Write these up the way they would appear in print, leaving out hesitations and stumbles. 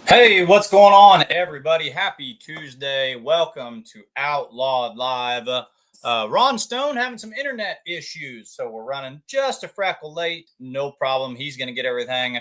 Hey, what's going on, everybody? Happy Tuesday. Welcome to Outlawed Live. Ron Stone having some internet issues, so we're running just a freckle late. No problem. He's going to get everything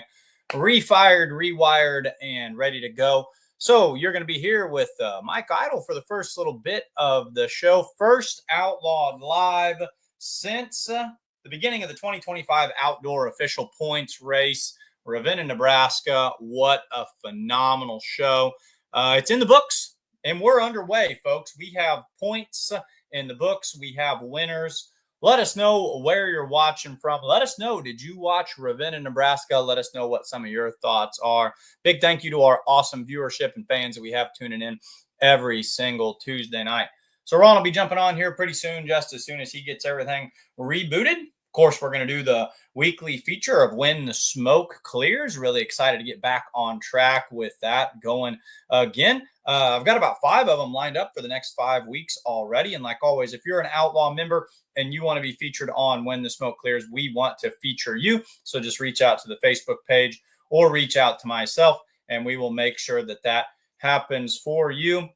refired, rewired, and ready to go. So you're going to be here with Mike Idle for the first little bit of the show. First Outlawed Live since the beginning of the 2025 Outdoor Official Points Race. Ravenna, Nebraska. What a phenomenal show. It's in the books, and we're underway, folks. We have points in the books. We have winners. Let us know where you're watching from. Let us know, did you watch Ravenna, Nebraska? Let us know what some of your thoughts are. Big thank you to our awesome viewership and fans that we have tuning in every single Tuesday night. So Ron will be jumping on here pretty soon, just as soon as he gets everything rebooted. Of course, we're going to do the weekly feature of When the Smoke Clears. Really excited to get back on track with that going again. I've got about 5 of them lined up for the next 5 weeks already. And like always, if you're an Outlaw member and you want to be featured on When the Smoke Clears, we want to feature you. So just reach out to the Facebook page or reach out to myself, and we will make sure that that happens for you.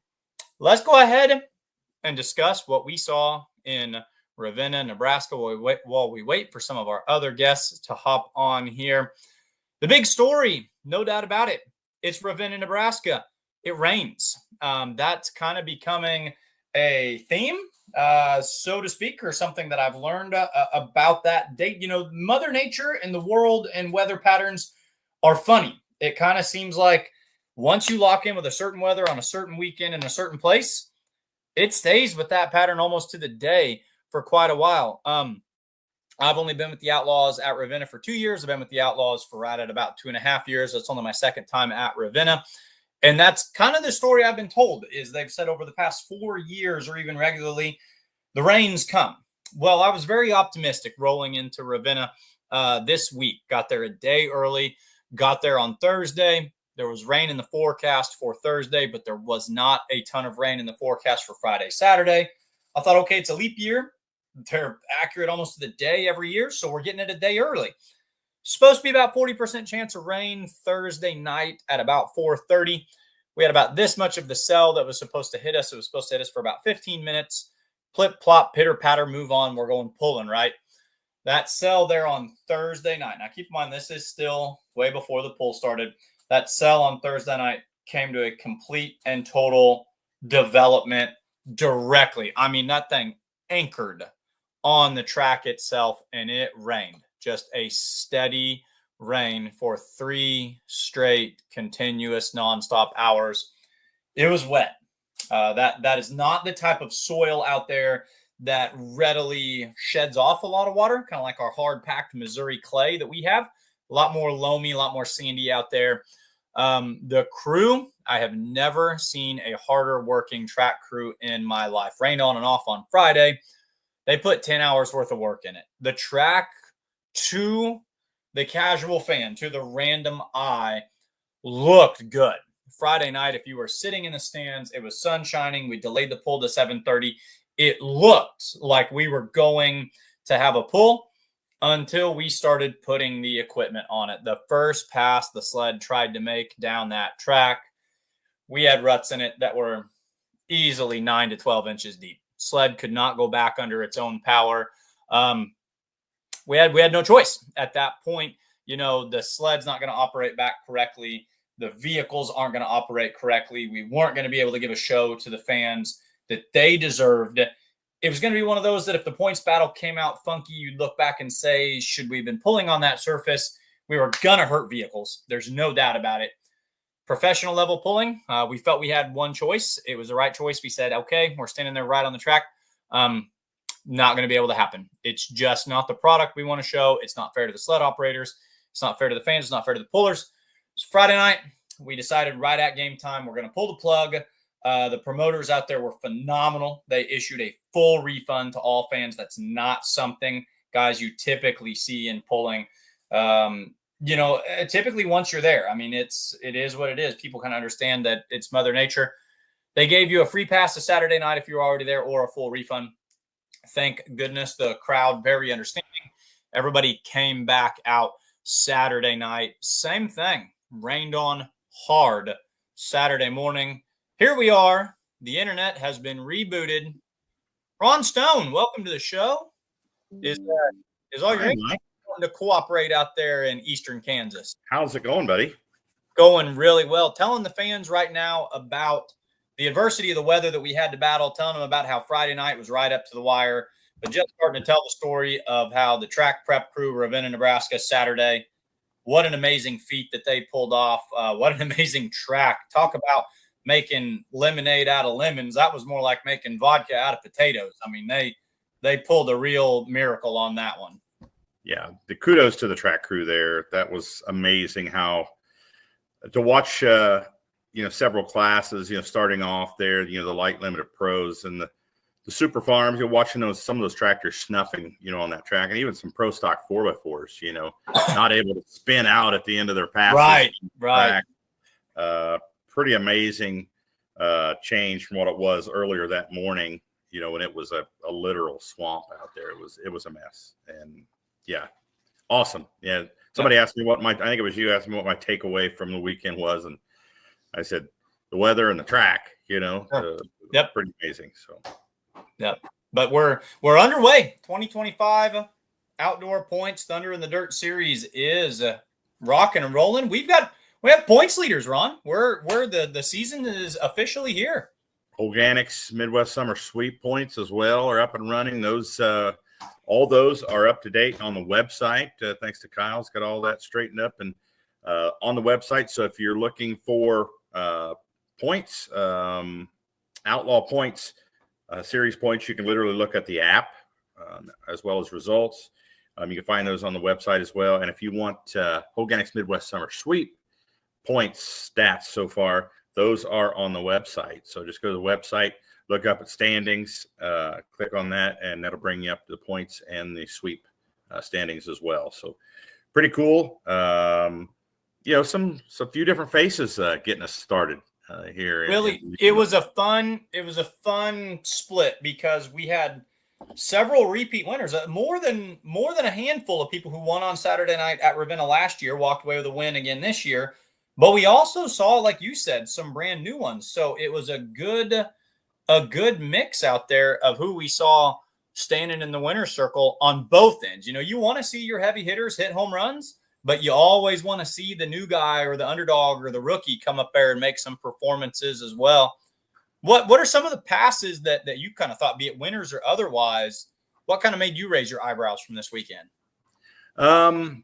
Let's go ahead and discuss what we saw in Ravenna, Nebraska, while we wait for some of our other guests to hop on here. The big story, no doubt about it, it's Ravenna, Nebraska. It rains. That's kind of becoming a theme, so to speak, or something that I've learned about that date. You know, Mother Nature and the world and weather patterns are funny. It kind of seems like once you lock in with a certain weather on a certain weekend in a certain place, it stays with that pattern almost to the day for quite a while. I've only been with the Outlaws at Ravenna for 2 years. I've been with the Outlaws for right at about 2.5 years. That's only my second time at Ravenna. And that's kind of the story I've been told, is they've said over the past 4 years or even regularly, the rains come. Well, I was very optimistic rolling into Ravenna this week. Got there a day early, got there on Thursday. There was rain in the forecast for Thursday, but there was not a ton of rain in the forecast for Friday, Saturday. I thought, okay, it's a leap year. They're accurate almost to the day every year, so we're getting it a day early. Supposed to be about 40% chance of rain Thursday night at about 4:30. We had about this much of the cell that was supposed to hit us. It was supposed to hit us for about 15 minutes. Plip, plop, pitter, patter, move on. We're going pulling, right? That cell there on Thursday night. Now, keep in mind, this is still way before the pull started. That cell on Thursday night came to a complete and total development directly. I mean, that thing anchored on the track itself, and it rained. Just a steady rain for 3 straight continuous nonstop hours. It was wet. That is not the type of soil out there that readily sheds off a lot of water, kind of like our hard-packed Missouri clay that we have. A lot more loamy, a lot more sandy out there. The crew, I have never seen a harder working track crew in my life. Rained on and off on Friday. They put 10 hours worth of work in it. The track, to the casual fan, to the random eye, looked good. Friday night, if you were sitting in the stands, it was sun shining. We delayed the pull to 7:30. It looked like we were going to have a pull until we started putting the equipment on it. The first pass the sled tried to make down that track, we had ruts in it that were easily 9 to 12 inches deep. Sled could not go back under its own power. We had no choice at that point. You know, the sled's not going to operate back correctly. The vehicles aren't going to operate correctly. We weren't going to be able to give a show to the fans that they deserved. It was going to be one of those that if the points battle came out funky, you'd look back and say, should we have been pulling on that surface? We were going to hurt vehicles. There's no doubt about it. Professional level pulling, we felt we had one choice. It was the right choice. We said, okay, we're standing there right on the track. Not going to be able to happen. It's just not the product we want to show. It's not fair to the sled operators. It's not fair to the fans. It's not fair to the pullers. So Friday night, we decided right at game time, we're going to pull the plug. The promoters out there were phenomenal. They issued a full refund to all fans. That's not something, guys, you typically see in pulling. You know, typically once you're there, I mean, it is what it is. People kind of understand that it's Mother Nature. They gave you a free pass to Saturday night if you were already there, or a full refund. Thank goodness, the crowd, very understanding. Everybody came back out Saturday night. Same thing, rained on hard Saturday morning. Here we are. The internet has been rebooted. Ron Stone, welcome to the show. Is all your internet to cooperate out there in eastern Kansas? How's it going, buddy? Going really well. Telling the fans right now about the adversity of the weather that we had to battle, telling them about how Friday night was right up to the wire, but just starting to tell the story of how the track prep crew, Ravenna, Nebraska, Saturday, what an amazing feat that they pulled off. What an amazing track. Talk about making lemonade out of lemons. That was more like making vodka out of potatoes. I mean, they pulled a real miracle on that one. Yeah, the kudos to the track crew there. That was amazing how to watch, several classes, starting off there, the light limited pros and the super farms, you're watching some of those tractors snuffing, on that track, and even some pro stock 4x4s, not able to spin out at the end of their passes. Right. Pretty amazing change from what it was earlier that morning, when it was a literal swamp out there. It was a mess. And yeah, awesome. Yeah. Somebody asked me I think it was you asked me what my takeaway from the weekend was. And I said, the weather and the track, pretty amazing. So, yep. But we're underway. 2025 Outdoor Points Thunder in the Dirt Series is rocking and rolling. We have points leaders, Ron. We're the season is officially here. Organics Midwest Summer Sweep points as well are up and running. Those all those are up to date on the website. Thanks to Kyle's got all that straightened up and on the website. So if you're looking for points, Outlaw points, series points, you can literally look at the app as well as results. You can find those on the website as well. And if you want Organics Midwest Summer Sweep points stats so far, those are on the website. So just go to the website, look up at standings, click on that, and that'll bring you up to the points and the sweep standings as well. So pretty cool. Some few different faces getting us started here. Really, it was a fun split because we had several repeat winners. More than a handful of people who won on Saturday night at Ravenna last year walked away with a win again this year. But we also saw, like you said, some brand new ones. So it was a good mix out there of who we saw standing in the winner's circle on both ends. You want to see your heavy hitters hit home runs, but you always want to see the new guy or the underdog or the rookie come up there and make some performances as well. What are some of the passes that you kind of thought, be it winners or otherwise, what kind of made you raise your eyebrows from this weekend? The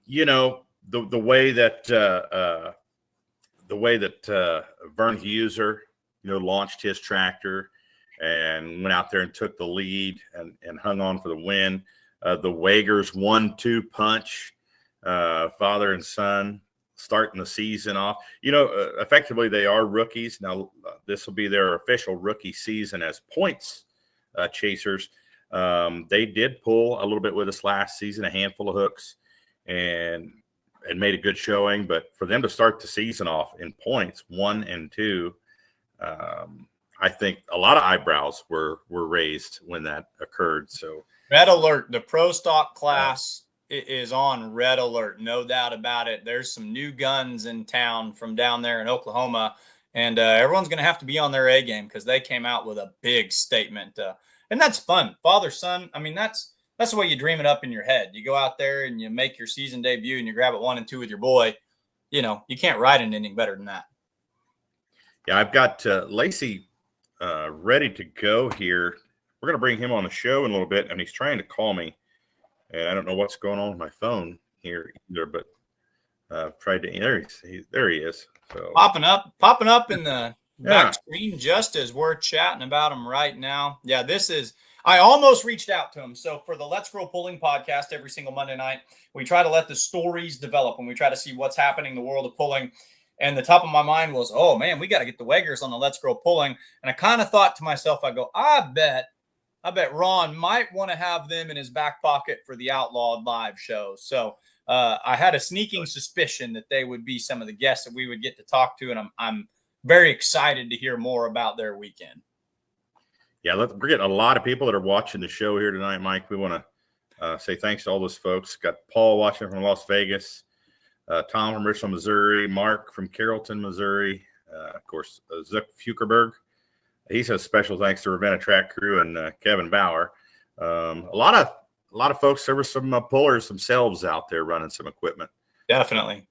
way that Vern Huser, launched his tractor and went out there and took the lead and hung on for the win. The Waggers 1-2 punch, father and son starting the season off. Effectively they are rookies. Now this will be their official rookie season as points chasers. They did pull a little bit with us last season, a handful of hooks, and made a good showing. But for them to start the season off in points 1 and 2, I think a lot of eyebrows were raised when that occurred. So red alert, the pro stock class is on red alert, no doubt about it. There's some new guns in town from down there in Oklahoma, and everyone's going to have to be on their A game because they came out with a big statement. And that's fun. Father, son, I mean, that's the way you dream it up in your head. You go out there and you make your season debut and you grab it 1 and 2 with your boy. You can't ride an inning better than that. Yeah, I've got Lacey ready to go here. We're going to bring him on the show in a little bit, and he's trying to call me. And I don't know what's going on with my phone here either, but I've tried to. There he is. So popping up in the back screen just as we're chatting about him right now. Yeah, I almost reached out to him. So for the Let's Grow Pulling podcast every single Monday night, we try to let the stories develop and we try to see what's happening in the world of pulling. And the top of my mind was, oh man, we got to get the Waggers on the Let's Grow Pulling. And I kind of thought to myself, I go, I bet Ron might want to have them in his back pocket for the Outlawed live show. So I had a sneaking suspicion that they would be some of the guests that we would get to talk to. And I'm very excited to hear more about their weekend. Yeah, we're getting a lot of people that are watching the show here tonight, Mike. We want to say thanks to all those folks. Got Paul watching from Las Vegas, Tom from Richland, Missouri, Mark from Carrollton, Missouri, Of course, Zuck Fukerberg. He says special thanks to Ravenna track crew and Kevin Bauer. A lot of folks. There were some pullers themselves out there running some equipment. Definitely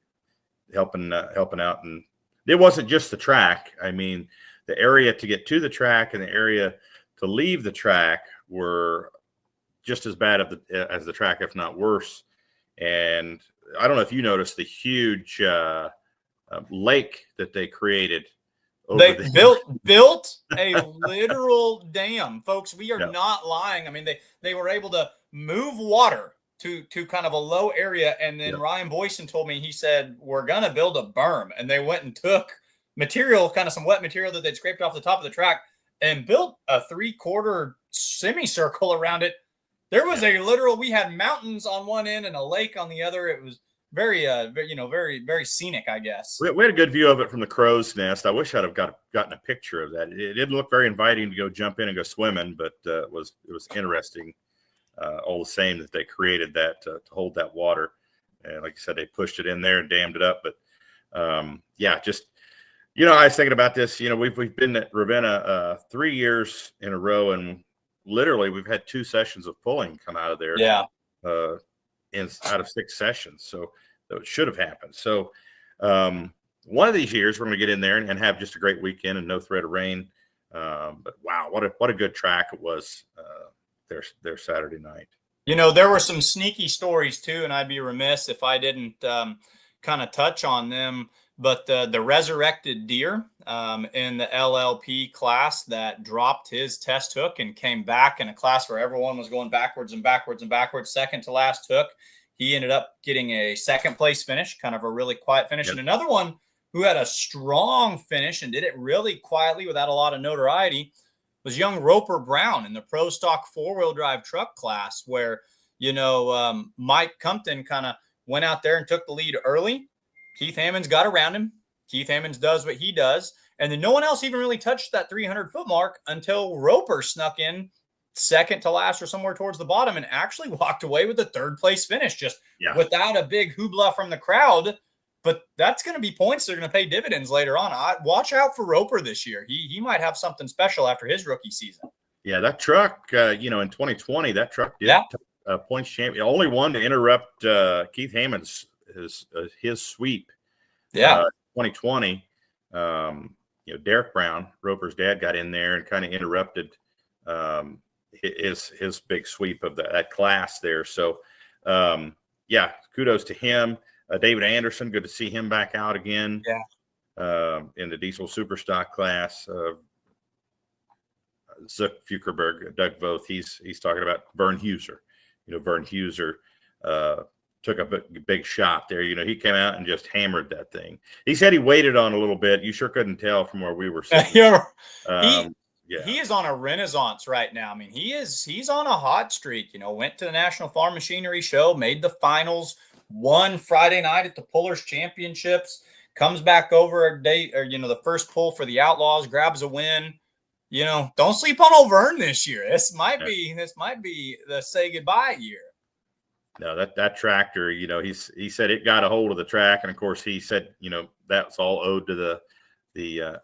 helping out, and it wasn't just the track. I mean, the area to get to the track and the area to leave the track were just as bad as the track, if not worse. And I don't know if you noticed the huge lake that they created. They built a literal dam, folks. We are not lying. I mean, they were able to move water to kind of a low area. And then Ryan Boyson told me, he said, we're going to build a berm. And they went and took material, kind of some wet material that they'd scraped off the top of the track and built a 3/4 semicircle around it. There was a literal, we had mountains on one end and a lake on the other. It was very, very, very scenic, I guess. We had a good view of it from the crow's nest. I wish I'd have gotten a picture of that. It didn't look very inviting to go jump in and go swimming, but it was interesting all the same that they created that to hold that water. And like you said, they pushed it in there and dammed it up. But just, I was thinking about this. We've been at Ravenna 3 years in a row, and literally we've had 2 sessions of pulling come out of there. Yeah. Out of 6 sessions. So that should have happened. So one of these years we're going to get in there and have just a great weekend and no threat of rain. But wow, what a good track it was there Saturday night. There were some sneaky stories too, and I'd be remiss if I didn't kind of touch on them. But the resurrected deer in the LLP class that dropped his test hook and came back in a class where everyone was going backwards and backwards and backwards, second to last hook. He ended up getting a second place finish, kind of a really quiet finish. Yep. And another one who had a strong finish and did it really quietly without a lot of notoriety was young Roper Brown in the Pro Stock 4-wheel drive truck class, where, Mike Compton kind of went out there and took the lead early. Keith Hammonds got around him. Keith Hammonds does what he does. And then no one else even really touched that 300-foot mark until Roper snuck in second to last or somewhere towards the bottom and actually walked away with a third-place finish just without a big hoopla from the crowd. But that's going to be points that are going to pay dividends later on. Watch out for Roper this year. He might have something special after his rookie season. Yeah, that truck, in 2020, that truck did points champion. Only one to interrupt Keith Hammonds' his sweep. 2020. Derek Brown, Roper's dad, got in there and kind of interrupted his big sweep of that class there. So kudos to him. David Anderson, good to see him back out again. In the diesel superstock class. Zuck Fukerberg, Doug Voth, he's talking about Vern Huser. Vern Huser took a big shot there. He came out and just hammered that thing. He said he waited on a little bit. You sure couldn't tell from where we were sitting. He is on a renaissance right now. I mean, he's on a hot streak. Went to the National Farm Machinery Show, made the finals, won Friday night at the Pullers Championships, comes back over a day, or the first pull for the Outlaws, grabs a win. Don't sleep on old Vern this year. This might be the say goodbye year. No, that tractor, he said it got a hold of the track, and of course he said, that's all owed to the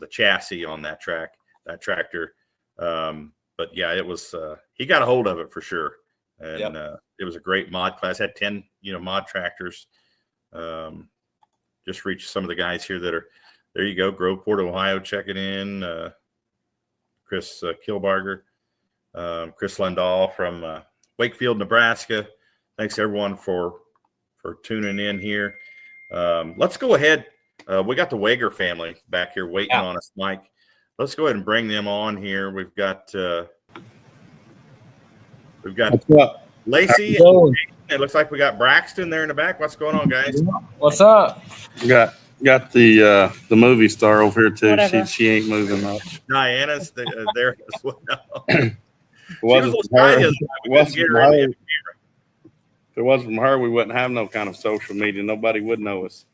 chassis on that tractor. But yeah, it was he got a hold of it for sure, and it was a great mod class. Had 10 mod tractors. Just reached some of the guys here that are there. You go, Groveport, Ohio, checking in. Chris Kilbarger, Chris Lindahl from Wakefield, Nebraska. Thanks everyone for tuning in here. Let's go ahead. We got the Wagger family back here waiting on us, Mike. Let's go ahead and bring them on here. We've got Lacey. It looks like we got Braxton there in the back. What's going on, guys? What's up? Got the movie star over here too. She ain't moving much. Diana's there as well. If it wasn't from her, we wouldn't have no kind of social media. Nobody would know us.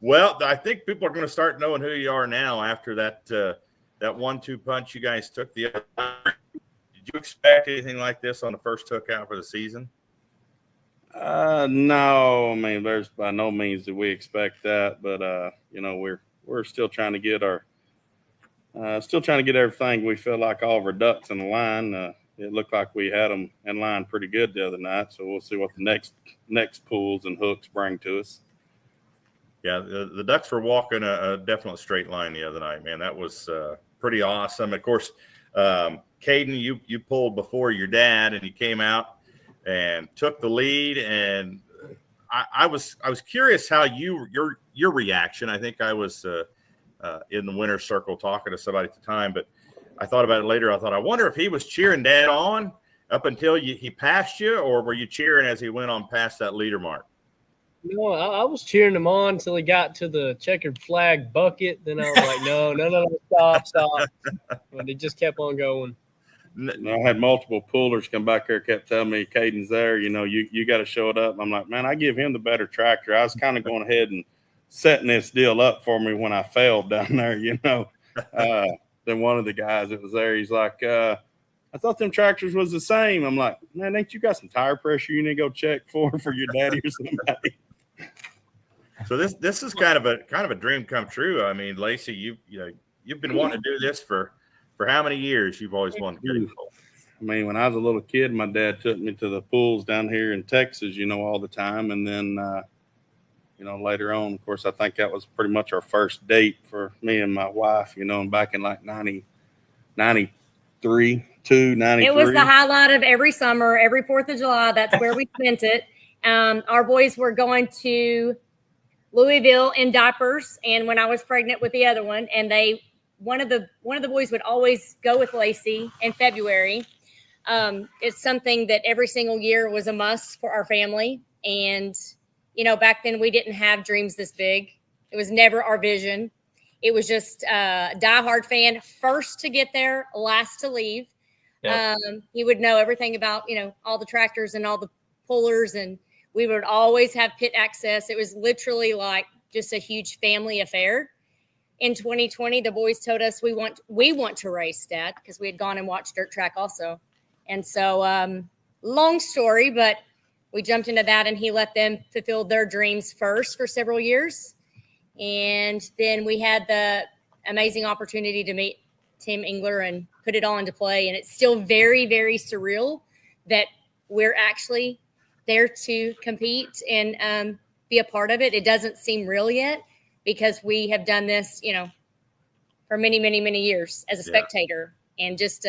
Well, I think people are going to start knowing who you are now after that 1-2 punch you guys took the other time. Did you expect anything like this on the first hook out for the season? No, I mean, there's by no means that we expect that, but we're still trying to get everything. We feel like all of our ducks in the line. It looked like we had them in line pretty good the other night, so we'll see what the next pulls and hooks bring to us. Yeah, the Ducks were walking a definite straight line the other night, man. That was pretty awesome. Of course, Kaden, you pulled before your dad, and you came out and took the lead. And I was curious how your reaction. I think I was in the winner's circle talking to somebody at the time, but I thought about it later. I thought, I wonder if he was cheering Dad on up until he passed you, or were you cheering as he went on past that leader mark? No, I was cheering him on until he got to the checkered flag bucket. Then I was like, no, stop. But he just kept on going. I had multiple pullers come back there, kept telling me, Caden's there, you got to show it up. I'm like, man, I give him the better tractor. I was kind of going ahead and setting this deal up for me when I failed down there, Then one of the guys that was there, he's like, I thought them tractors was the same. I'm like, man, ain't you got some tire pressure you need to go check for your daddy or somebody? So this is kind of a dream come true. I mean, Lacey, you've been wanting to do this for how many years? You've always wanted to do it. I mean, when I was a little kid, my dad took me to the pools down here in Texas, all the time. And then, later on, of course, I think that was pretty much our first date for me and my wife, and back in like 93. It was the highlight of every summer, every 4th of July. That's where we spent it. Our boys were going to Louisville in diapers, and when I was pregnant with the other one, and one of the boys would always go with Lacey in February. It's something that every single year was a must for our family. And, back then we didn't have dreams this big. It was never our vision. It was just a diehard fan, first to get there, last to leave. Yep. He would know everything about, all the tractors and all the pullers, and we would always have pit access. It was literally like just a huge family affair. In 2020, the boys told us we want to race, Dad, because we had gone and watched dirt track also. And so long story, but we jumped into that, and he let them fulfill their dreams first for several years. And then we had the amazing opportunity to meet Tim Engler and put it all into play. And it's still very, very surreal that we're actually there to compete and be a part of it. It doesn't seem real yet because we have done this, for many, many, many years as a spectator and just,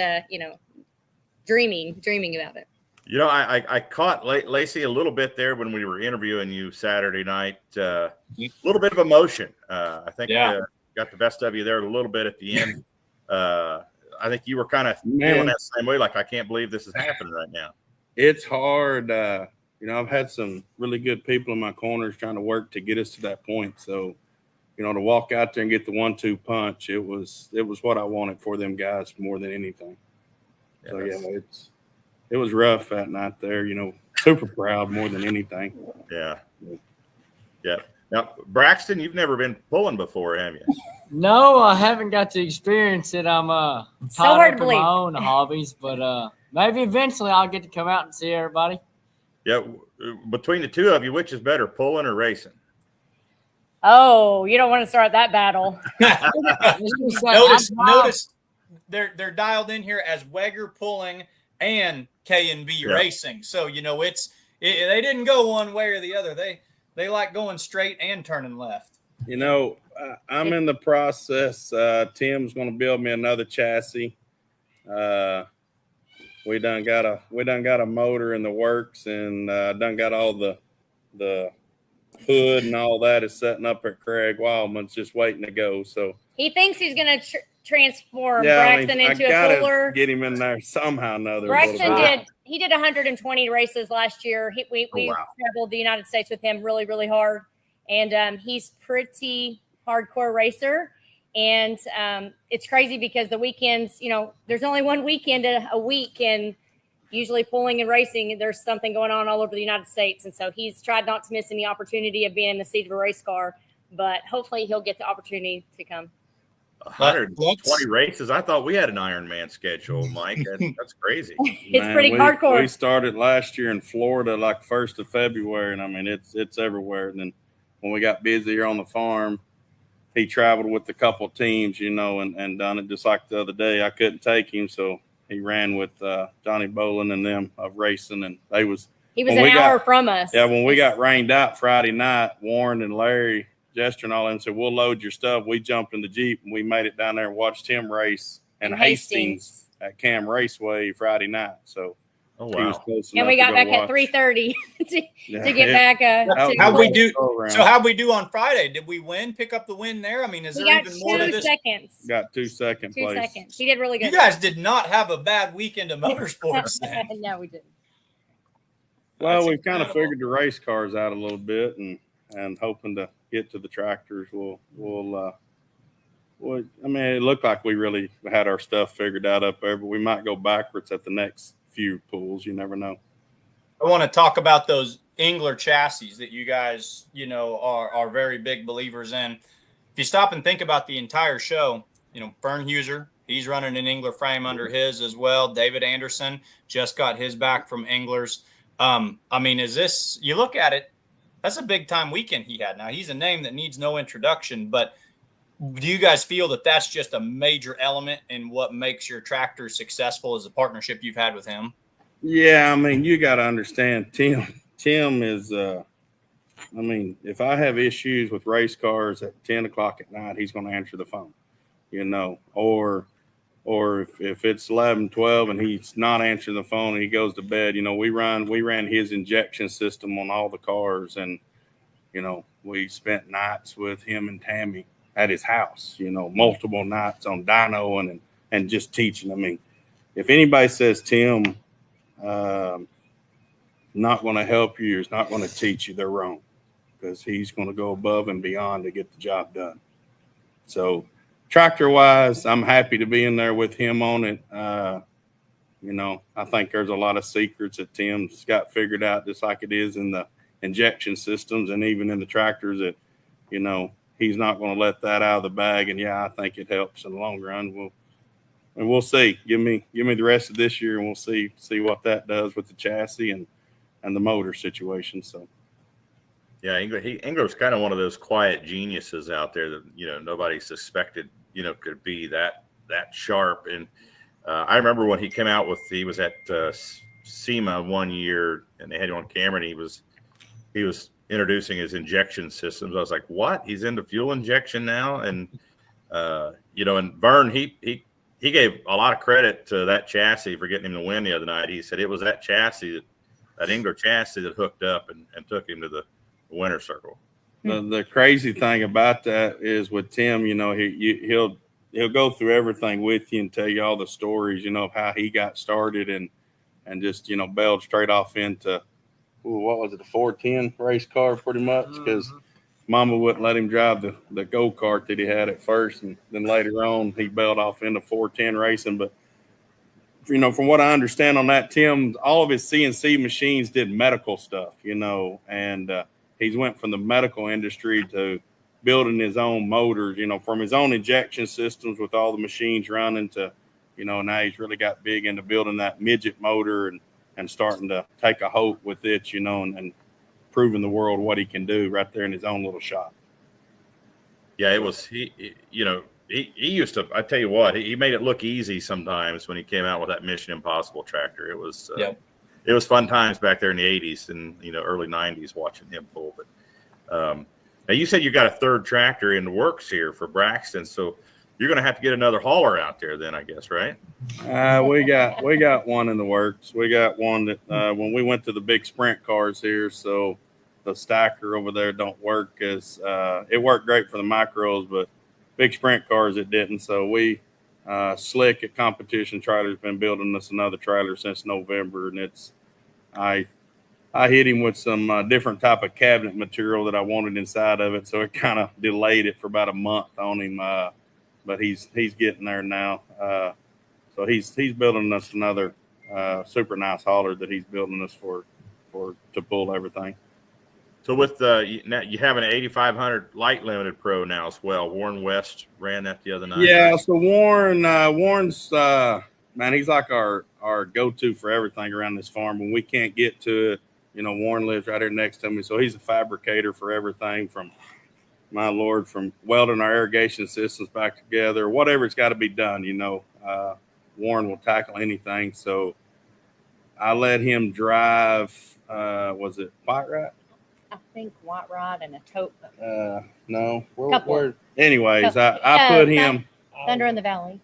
dreaming about it. I caught Lacey a little bit there when we were interviewing you Saturday night. A little bit of emotion. I think got the best of you there a little bit at the end. I think you were kind of feeling that same way, like, I can't believe this is happening right now. It's hard. I've had some really good people in my corners trying to work to get us to that point. So, to walk out there and get the 1-2 punch, it was what I wanted for them guys more than anything. So it was rough that night there, super proud more than anything. Yeah. Now, Braxton, you've never been pulling before, have you? No, I haven't got to experience it. I'm tied up in my own hobbies, but maybe eventually I'll get to come out and see everybody. Yeah. Between the two of you, which is better, pulling or racing? Oh, you don't want to start that battle. Notice they're dialed in here as Wagger pulling and K&B racing. So, they didn't go one way or the other. They like going straight and turning left. I'm in the process. Tim's going to build me another chassis. We done got a motor in the works, and done got all the hood and all that is setting up at Craig Wildman's, just waiting to go. So he thinks he's going to transform Braxton into a puller. Get him in there somehow or another. Braxton did 120 races last year. We traveled the United States with him really, really hard. And he's pretty hardcore racer. And it's crazy because the weekends, there's only one weekend a week, and usually pulling and racing, there's something going on all over the United States. And so he's tried not to miss any opportunity of being in the seat of a race car, but hopefully he'll get the opportunity to come. 120 races. I thought we had an Ironman schedule, Mike. That's crazy. It's pretty hardcore. We started last year in Florida, like 1st of February, and I mean it's everywhere. And then when we got busier on the farm, he traveled with a couple teams, you know, and done it. Just like the other day, I couldn't take him, so he ran with Johnny Bolin and them of racing, and he was an hour from us. Yeah, when we got rained out Friday night, Warren and Larry Jester and all them said, "We'll load your stuff." We jumped in the Jeep and we made it down there and watched him race in Hastings at Cam Raceway Friday night. So oh he was wow. close And we enough got to back go at watch. 3:30 to get back. How'd we do? Go-around. So how'd we do on Friday? Did we win? Pick up the win there? I mean, is We there got even more to 2 this? seconds. Got 2 second 2 place. seconds. He did really good. You guys did not have a bad weekend of motorsports then. No, we didn't. Well, That's we've kind of incredible. figured the race cars out a little bit, and hoping to get to the tractors. We'll I mean, it looked like we really had our stuff figured out up there, but we might go backwards at the next few pools. You never know. I want to talk about those Engler chassis that you guys, you know, are very big believers in. If you stop and think about the entire show, you know, Fernhuser, he's running an Engler frame under his as well. David Anderson just got his back from Engler's. I mean, is this, you look at it, that's a big time weekend he had. Now, he's a name that needs no introduction, but do you guys feel that that's just a major element in what makes your tractor successful as a partnership you've had with him? Yeah, I mean, you got to understand, Tim is, I mean, if I have issues with race cars at 10 o'clock at night, he's going to answer the phone, you know, or if it's 11, 12 and he's not answering the phone and he goes to bed, you know, we ran his injection system on all the cars, and, you know, we spent nights with him and Tammy at his house, you know, multiple nights on dyno and just teaching. I mean, if anybody says Tim not going to help you, is not going to teach you, they're wrong, because he's going to go above and beyond to get the job done. So tractor wise, I'm happy to be in there with him on it. You know, I think there's a lot of secrets that Tim's got figured out, just like it is in the injection systems and even in the tractors, that, you know, he's not going to let that out of the bag. And yeah, I think it helps in the long run. We'll see. Give me the rest of this year, and we'll see what that does with the chassis and the motor situation. So, Yeah, Engler's kind of one of those quiet geniuses out there that, you know, nobody suspected, you know, could be that sharp. And I remember when he came out with, he was at SEMA one year, and they had him on camera, and he was introducing his injection systems. I was like, what? He's into fuel injection now? And you know, and Vern, he gave a lot of credit to that chassis for getting him to win the other night. He said it was that chassis, that Engler chassis, that hooked up and took him to the winner circle. The crazy thing about that is with Tim, you know, he'll go through everything with you and tell you all the stories, you know, of how he got started and just, you know, bailed straight off into, what was it, a 410 race car pretty much, because Mama wouldn't let him drive the go-kart that he had at first, and then later on he bailed off into 410 racing. But, you know, from what I understand on that, Tim, all of his CNC machines did medical stuff, you know, and he's went from the medical industry to building his own motors, you know, from his own injection systems with all the machines running to, you know, now he's really got big into building that midget motor and starting to take a hope with it, you know, and proving the world what he can do right there in his own little shop. Yeah, it was, he used to, I tell you what, he made it look easy sometimes when he came out with that Mission Impossible tractor. It was, it was fun times back there in the 80s and, you know, early 90s watching him pull. But now you said you got a third tractor in the works here for Braxton, so you're going to have to get another hauler out there then, I guess, right? We got one in the works. We got one that when we went to the big sprint cars here, so the stacker over there don't work as it worked great for the micros, but big sprint cars it didn't. So we Slick at Competition Trailer's been building us another trailer since November, and it's I hit him with some different type of cabinet material that I wanted inside of it, so it kind of delayed it for about a month on him. But he's getting there now. So he's building us another super nice hauler that he's building us for to pull everything. So with now you have an 8500 light limited pro now as well. Warren West ran that the other night. Yeah, so Warren's man, he's like our go-to for everything around this farm. When we can't get to it, Warren lives right here next to me, so he's a fabricator for everything from welding our irrigation systems back together, whatever's got to be done. Warren will tackle anything. So I let him drive. Was it White Rod? I think White Rod and a tote. No. Couple. Anyways, I put him. Thunder in the Valley.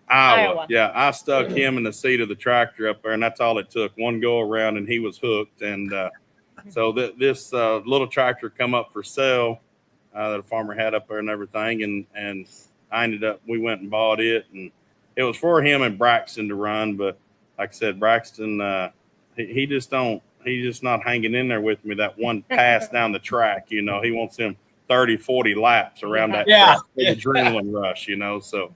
Iowa. Yeah, I stuck him in the seat of the tractor up there, and that's all it took. One go around, and he was hooked. And so this little tractor come up for sale that a farmer had up there and everything, and we went and bought it, and it was for him and Braxton to run. But like I said, Braxton, he's just not hanging in there with me that one pass down the track. He wants him 30, 40 laps around that track with adrenaline rush, So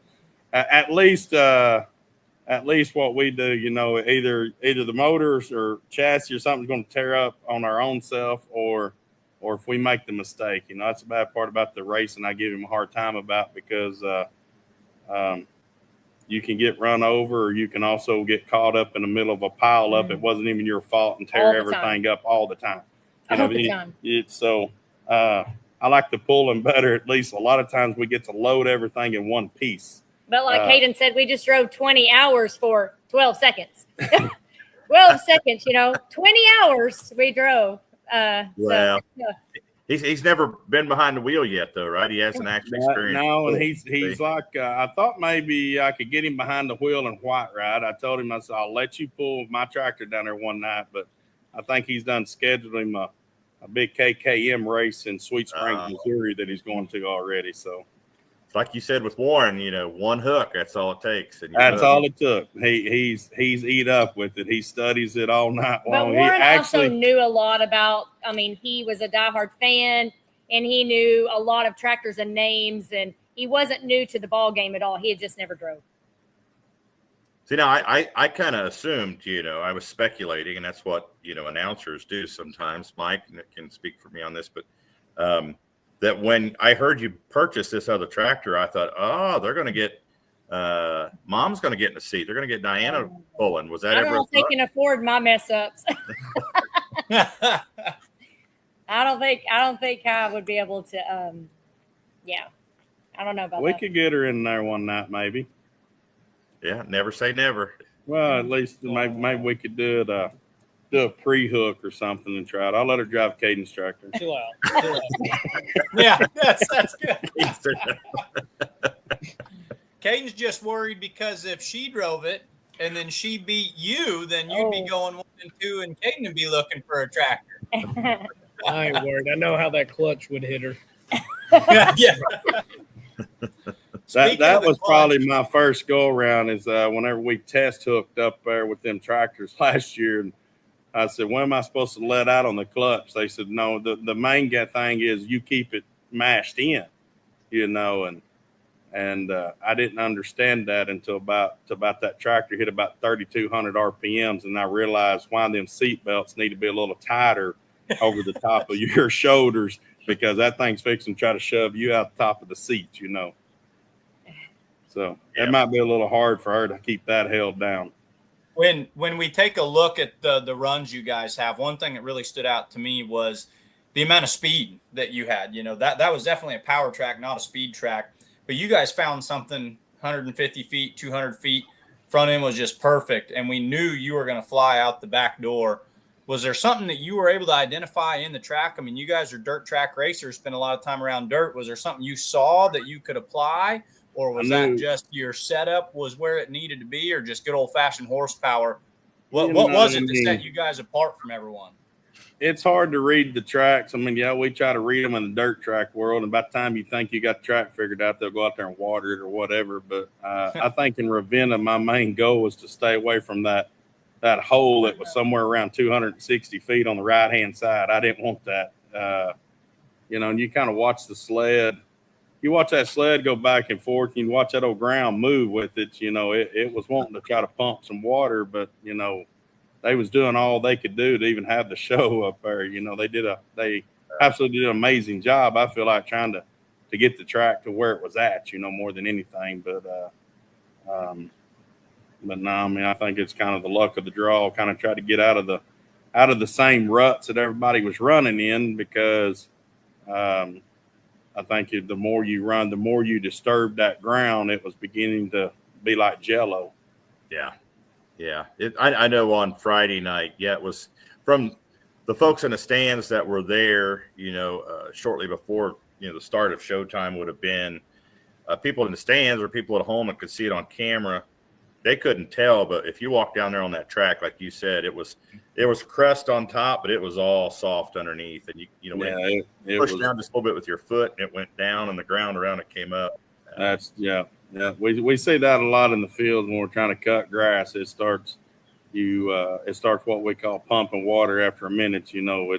at least what we do, either the motors or chassis or something's going to tear up on our own self, or if we make the mistake, that's the bad part about the racing. I give him a hard time about, because you can get run over, or you can also get caught up in the middle of a pile up. It wasn't even your fault, and tear everything up all the time. So I like to pull them better. At least a lot of times we get to load everything in one piece. But like Kaden said, we just drove 20 hours for 12 seconds. 12 seconds, 20 hours we drove. Well, he's never been behind the wheel yet, though, right? He hasn't actually experienced. No, and he's like, I thought maybe I could get him behind the wheel and White Ride. I told him, I said, I'll let you pull my tractor down there one night, but I think he's done scheduled him a big KKM race in Sweet Springs, Missouri that he's going to already. So, like you said with Warren, one hook, that's all it takes. And that's all it took. He's eat up with it. He studies it all night long. But Warren also knew a lot about, he was a diehard fan, and he knew a lot of tractors and names, and he wasn't new to the ball game at all. He had just never drove. See, now I kind of assumed, I was speculating, and that's what, announcers do sometimes. Mike can speak for me on this, but that when I heard you purchase this other tractor, I thought, they're going to get, Mom's going to get in the seat. They're going to get Diana pulling. Was that I don't know if they can afford my mess ups. I don't think I would be able to. I don't know about that. We could get her in there one night, maybe. Yeah, never say never. Well, at least maybe we could do a pre-hook or something and try it. I'll let her drive Caden's tractor. Chill out. Yeah, that's good. Caden's just worried because if she drove it and then she beat you, then you'd be going 1 and 2, and Kaden would be looking for a tractor. I ain't worried. I know how that clutch would hit her. Yeah. That was probably my first go around, is whenever we test hooked up there with them tractors last year. And I said, when am I supposed to let out on the clutch? They said, no, the main thing is you keep it mashed in, and I didn't understand that until about that tractor hit about 3,200 RPMs. And I realized why them seat belts need to be a little tighter over the top of your shoulders, because that thing's fixing to try to shove you out the top of the seat, So it might be a little hard for her to keep that held down. When we take a look at the runs you guys have, one thing that really stood out to me was the amount of speed that you had. That was definitely a power track, not a speed track. But you guys found something 150 feet, 200 feet. Front end was just perfect, and we knew you were going to fly out the back door. Was there something that you were able to identify in the track? I mean, you guys are dirt track racers, spend a lot of time around dirt. Was there something you saw that you could apply? Or was that just your setup was where it needed to be, or just good old-fashioned horsepower? What was it that set you guys apart from everyone? It's hard to read the tracks. I mean, we try to read them in the dirt track world, and by the time you think you got the track figured out, they'll go out there and water it or whatever. But I think in Ravenna, my main goal was to stay away from that hole that was somewhere around 260 feet on the right-hand side. I didn't want that. And you kind of watch the sled. You watch that sled go back and forth, and you watch that old ground move with it. It was wanting to try to pump some water, but, they was doing all they could do to even have the show up there. You know, they absolutely did an amazing job. I feel like trying to get the track to where it was at, you know, more than anything. But no, I mean, I think it's kind of the luck of the draw. Kind of try to get out of the same ruts that everybody was running in, because I think the more you run, the more you disturb that ground. It was beginning to be like Jello. Yeah. Yeah. I know on Friday night, it was from the folks in the stands that were there, you know, shortly before, you know, the start of showtime would have been people in the stands or people at home that could see it on camera. They couldn't tell, but if you walk down there on that track, like you said, it was crust on top, but it was all soft underneath. And you know, when you pushed down just a little bit with your foot, and it went down, and the ground around it came up. That's yeah. We see that a lot in the fields when we're trying to cut grass. It starts what we call pumping water after a minute. You know,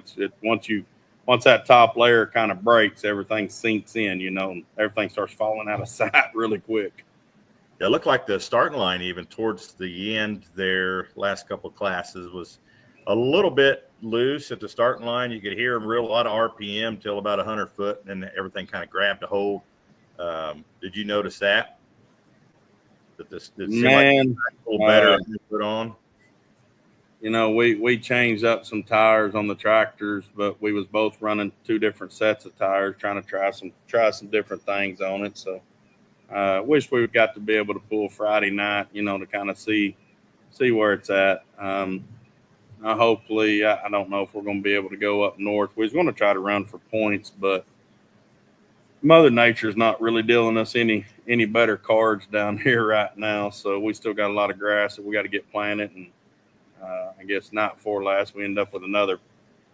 once that top layer kind of breaks, everything sinks in. You know, and everything starts falling out of sight really quick. It looked like the starting line, even towards the end there, last couple of classes, was a little bit loose at the starting line. You could hear a lot of RPM till about 100 foot, and then everything kind of grabbed a hold. Did you notice that? That this seemed like a little better to put on? You know, we changed up some tires on the tractors, but we was both running 2 different sets of tires, trying to try some different things on it. So wish we got to be able to pull Friday night, you know, to kind of see where it's at. Hopefully, I don't know if we're going to be able to go up north. We was going to try to run for points, but Mother Nature's not really dealing us any better cards down here right now. So we still got a lot of grass that we got to get planted. And I guess night before last, we end up with another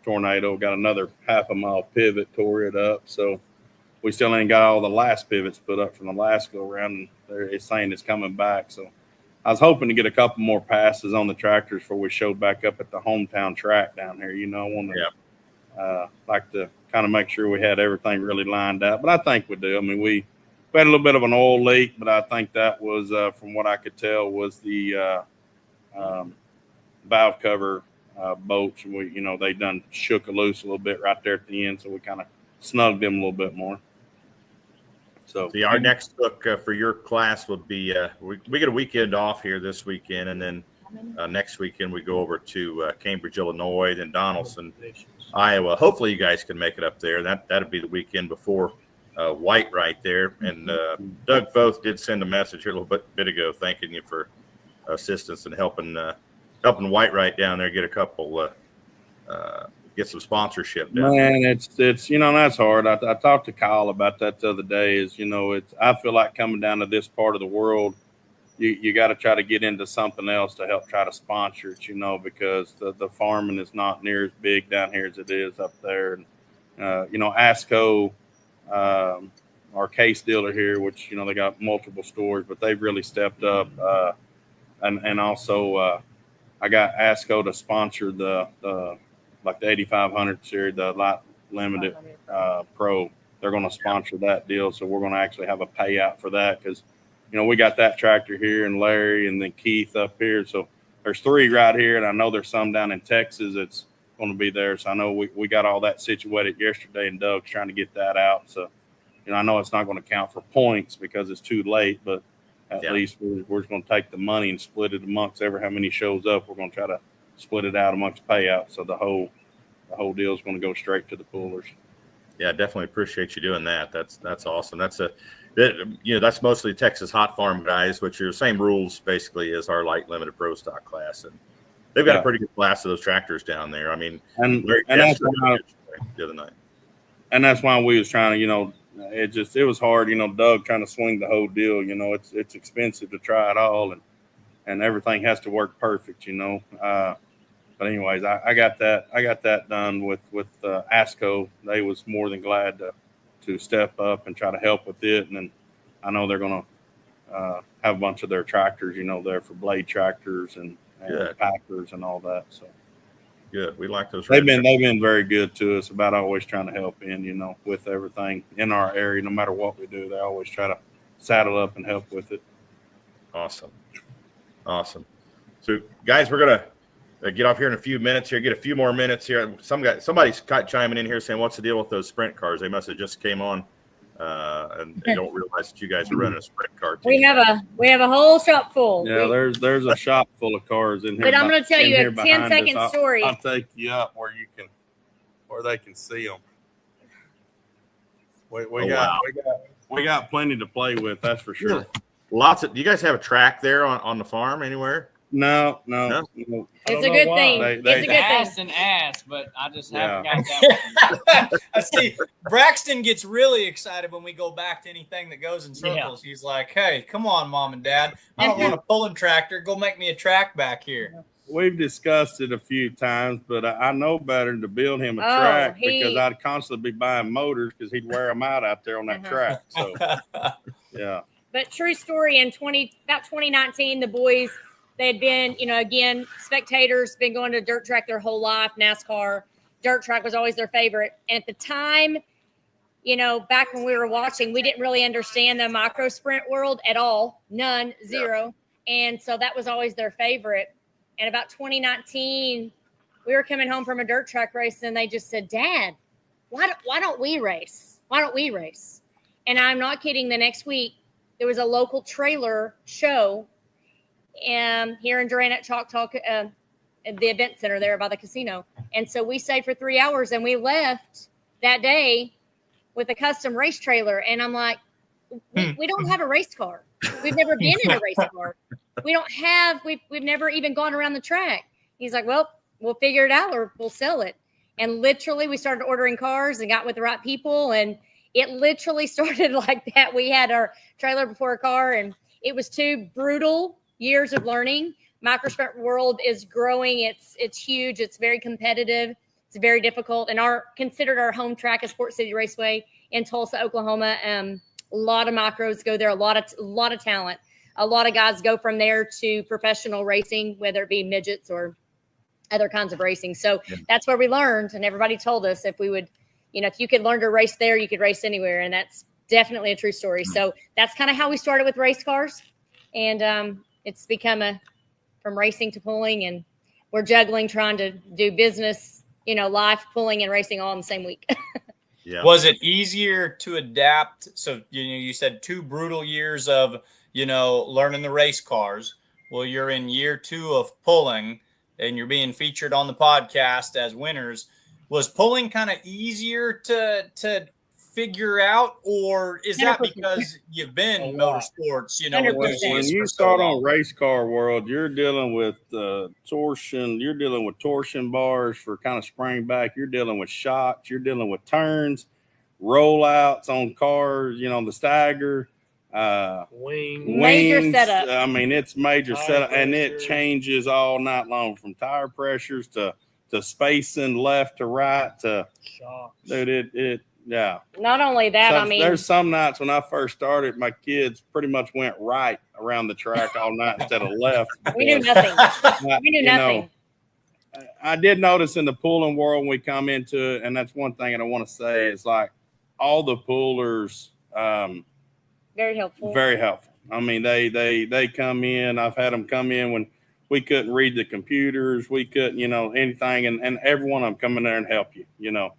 tornado, got another half a mile pivot, tore it up. So we still ain't got all the last pivots put up from the last go around, and it's saying it's coming back. So I was hoping to get a couple more passes on the tractors before we showed back up at the hometown track down here. You know, I want to like to kind of make sure we had everything really lined up, but I think we do. I mean, we had a little bit of an oil leak, but I think that was, from what I could tell, was the valve cover bolts. They done shook loose a little bit right there at the end, so we kind of snugged them a little bit more. So our next look for your class would be we get a weekend off here this weekend, and then next weekend we go over to Cambridge, Illinois, then Donaldson, Iowa. Hopefully you guys can make it up there. That'd be the weekend before White right there. And Doug Foth did send a message here a little bit ago thanking you for assistance and helping White right down there get a couple get some sponsorship down. Man, it's that's hard. I talked to Kyle about that the other day. I feel like coming down to this part of the world, you got to try to get into something else to help try to sponsor it, because the farming is not near as big down here as it is up there. And ASCO, our case dealer here, which they got multiple stores, but they've really stepped up. And also I got ASCO to sponsor the 8500 series, the Light Limited Pro. They're going to sponsor that deal, so we're going to actually have a payout for that because, we got that tractor here and Larry and then Keith up here. So there's 3 right here, and I know there's some down in Texas that's going to be there. So I know we got all that situated yesterday, and Doug's trying to get that out. So, I know it's not going to count for points because it's too late, but at least we're just going to take the money and split it amongst how many shows up. We're going to try to split it out amongst payouts. So the whole deal is going to go straight to the poolers. Yeah, definitely appreciate you doing that. That's awesome. That's mostly Texas Hot Farm guys, which are the same rules basically as our Light Limited Pro Stock class, and they've got a pretty good class of those tractors down there. I mean, and that's the other night, and that's why we was trying to, it was hard, Doug trying to swing the whole deal. It's expensive to try it all, and everything has to work perfect, But anyways, I got that done with ASCO. They was more than glad to step up and try to help with it. And then I know they're going to have a bunch of their tractors, there for blade tractors and packers and all that. So good. We like those. They've been very good to us about always trying to help in, with everything in our area. No matter what we do, they always try to saddle up and help with it. Awesome. So guys, we're going to get off here in a few minutes here. Get a few more minutes here. Somebody's chiming in here saying, "What's the deal with those sprint cars?" They must have just came on, and they don't realize that you guys are running a sprint car team. We have a whole shop full. Yeah, there's a shop full of cars in here. But I'm going to tell you a 10-second story. I'll take you up where they can see them. We got plenty to play with. That's for sure. Lots of. Do you guys have a track there on the farm anywhere? No. It's a good thing. It's a good thing. And ass, but I just haven't got that one. I see. Braxton gets really excited when we go back to anything that goes in circles. Yeah. He's like, "Hey, come on, Mom and Dad. I don't want a pulling tractor. Go make me a track back here." We've discussed it a few times, but I know better than to build him a track because I'd constantly be buying motors because he'd wear them out there on that track. So, yeah. But true story, about 2019, the boys, they had been, again, spectators, been going to dirt track their whole life, NASCAR. Dirt track was always their favorite. And at the time, back when we were watching, we didn't really understand the micro sprint world at all. None, zero. Yeah. And so that was always their favorite. And about 2019, we were coming home from a dirt track race, and they just said, "Dad, why don't we race? Why don't we race?" And I'm not kidding. The next week, there was a local trailer show here in Durant at Choctaw, at the event center there by the casino. And so we stayed for 3 hours, and we left that day with a custom race trailer. And I'm like, we don't have a race car. We've never been in a race car. We've never even gone around the track. He's like, "Well, we'll figure it out or we'll sell it." And literally we started ordering cars and got with the right people. And it literally started like that. We had our trailer before a car, and it was 2 brutal years of learning. Microsprint world is growing. It's huge. It's very competitive. It's very difficult. And considered our home track is Port City Raceway in Tulsa, Oklahoma. A lot of micros go there. A lot of talent. A lot of guys go from there to professional racing, whether it be midgets or other kinds of racing. So that's where we learned. And everybody told us if we would, if you could learn to race there, you could race anywhere. And that's definitely a true story. So that's kind of how we started with race cars. And it's become from racing to pulling, and we're juggling, trying to do business, life, pulling and racing all in the same week. Yeah. Was it easier to adapt? So, you said 2 brutal years of, learning the race cars. Well, you're in year 2 of pulling, and you're being featured on the podcast as winners. Was pulling kind of easier to figure out, or is that because you've been in motorsports, when you start on race car world, you're dealing with torsion, you're dealing with torsion bars for kind of spring back, you're dealing with shocks, you're dealing with turns, rollouts on cars, the stagger, wings, major setup. I mean, it's major setup, and it changes all night long from tire pressures to spacing left to right to shocks. Dude, yeah. Not only that, there's some nights when I first started, my kids pretty much went right around the track all night instead of left. We knew nothing. We knew nothing. I did notice in the pulling world when we come into it, and that's one thing that I want to say is like all the pullers. Very helpful. Very helpful. I mean, they come in. I've had them come in when we couldn't read the computers. We couldn't, anything, and every one of them come in there and help you.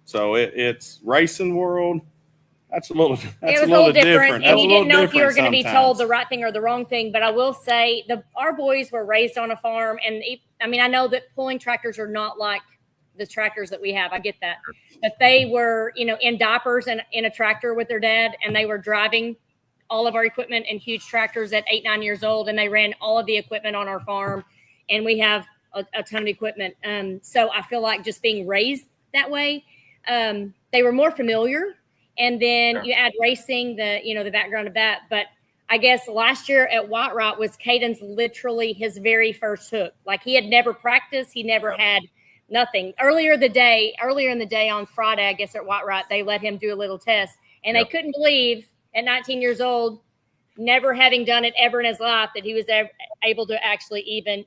So it's racing world. That's a little different. And you didn't know if you were going to be told the right thing or the wrong thing. But I will say our boys were raised on a farm. And I know that pulling tractors are not like the tractors that we have. I get that. But they were, in diapers and in a tractor with their dad. And they were driving all of our equipment in huge tractors at 8-9 years old. And they ran all of the equipment on our farm. And we have a ton of equipment. So I feel like just being raised that way, they were more familiar, and then you add racing, the background of that. But I guess last year at White Rock was Kaden's literally his very first hook. Like he had never practiced. He never had nothing. Earlier in the day on Friday, I guess at White Rock, they let him do a little test, and they couldn't believe at 19 years old, never having done it ever in his life, that he was able to actually even,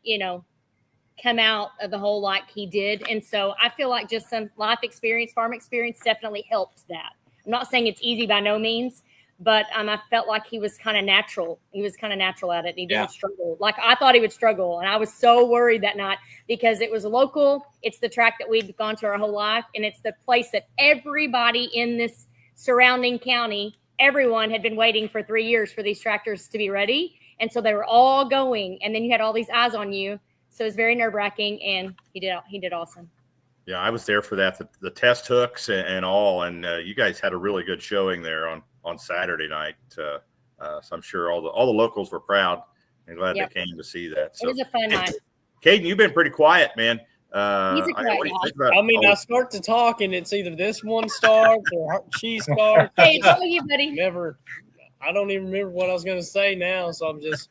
come out of the hole like he did. And so I feel like just some life experience, farm experience definitely helped that. I'm not saying it's easy by no means, but I felt like he was kind of natural. He was kind of natural at it. And he didn't struggle. Like I thought he would struggle. And I was so worried that night because it was local. It's the track that we've gone to our whole life. And it's the place that everybody in this surrounding county, everyone had been waiting for 3 years for these tractors to be ready. And so they were all going. And then you had all these eyes on you. So it was very nerve-wracking. And he did awesome. Yeah, I was there for that, the test hooks and all, and you guys had a really good showing there on Saturday night. So I'm sure all the locals were proud and glad they came to see that. So, it was a fun night. Kaden, you've been pretty quiet, man. He's a quiet guy. I start to talk, and it's either this one starts or she starts. Hey, it's all you, buddy. Never. I don't even remember what I was going to say now, so I'm just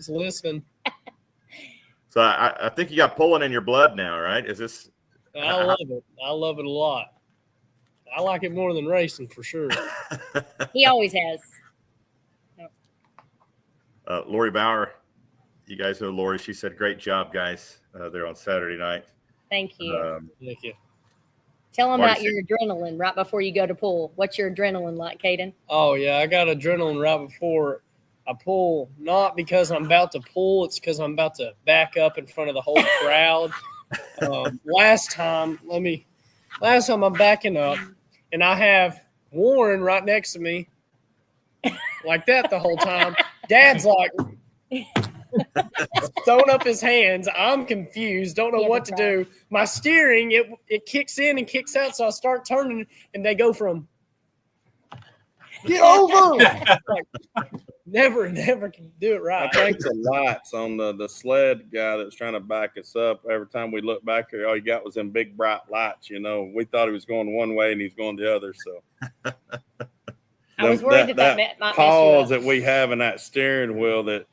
listening. So I think you got pulling in your blood now, right? Is this? I love it. I love it a lot. I like it more than racing for sure. He always has. Lori Bauer, you guys know Lori. She said, "Great job, guys, there on Saturday night." Thank you. Thank you. Tell them about your adrenaline right before you go to pull. What's your adrenaline like, Kaden? Oh, yeah. I got adrenaline right before I pull, not because I'm about to pull. It's because I'm about to back up in front of the whole crowd. Last time I'm backing up, and I have Warren right next to me like that the whole time. Dad's like throwing up his hands. I'm confused, don't know what to do. My steering, it kicks in and kicks out, so I start turning, and they go from get over. Like, never can do it right. I think the lights on the sled guy that was trying to back us up, every time we looked back there, all you got was them big bright lights. We thought he was going one way and he's going the other. So I was worried that might pause that we have in that steering wheel that,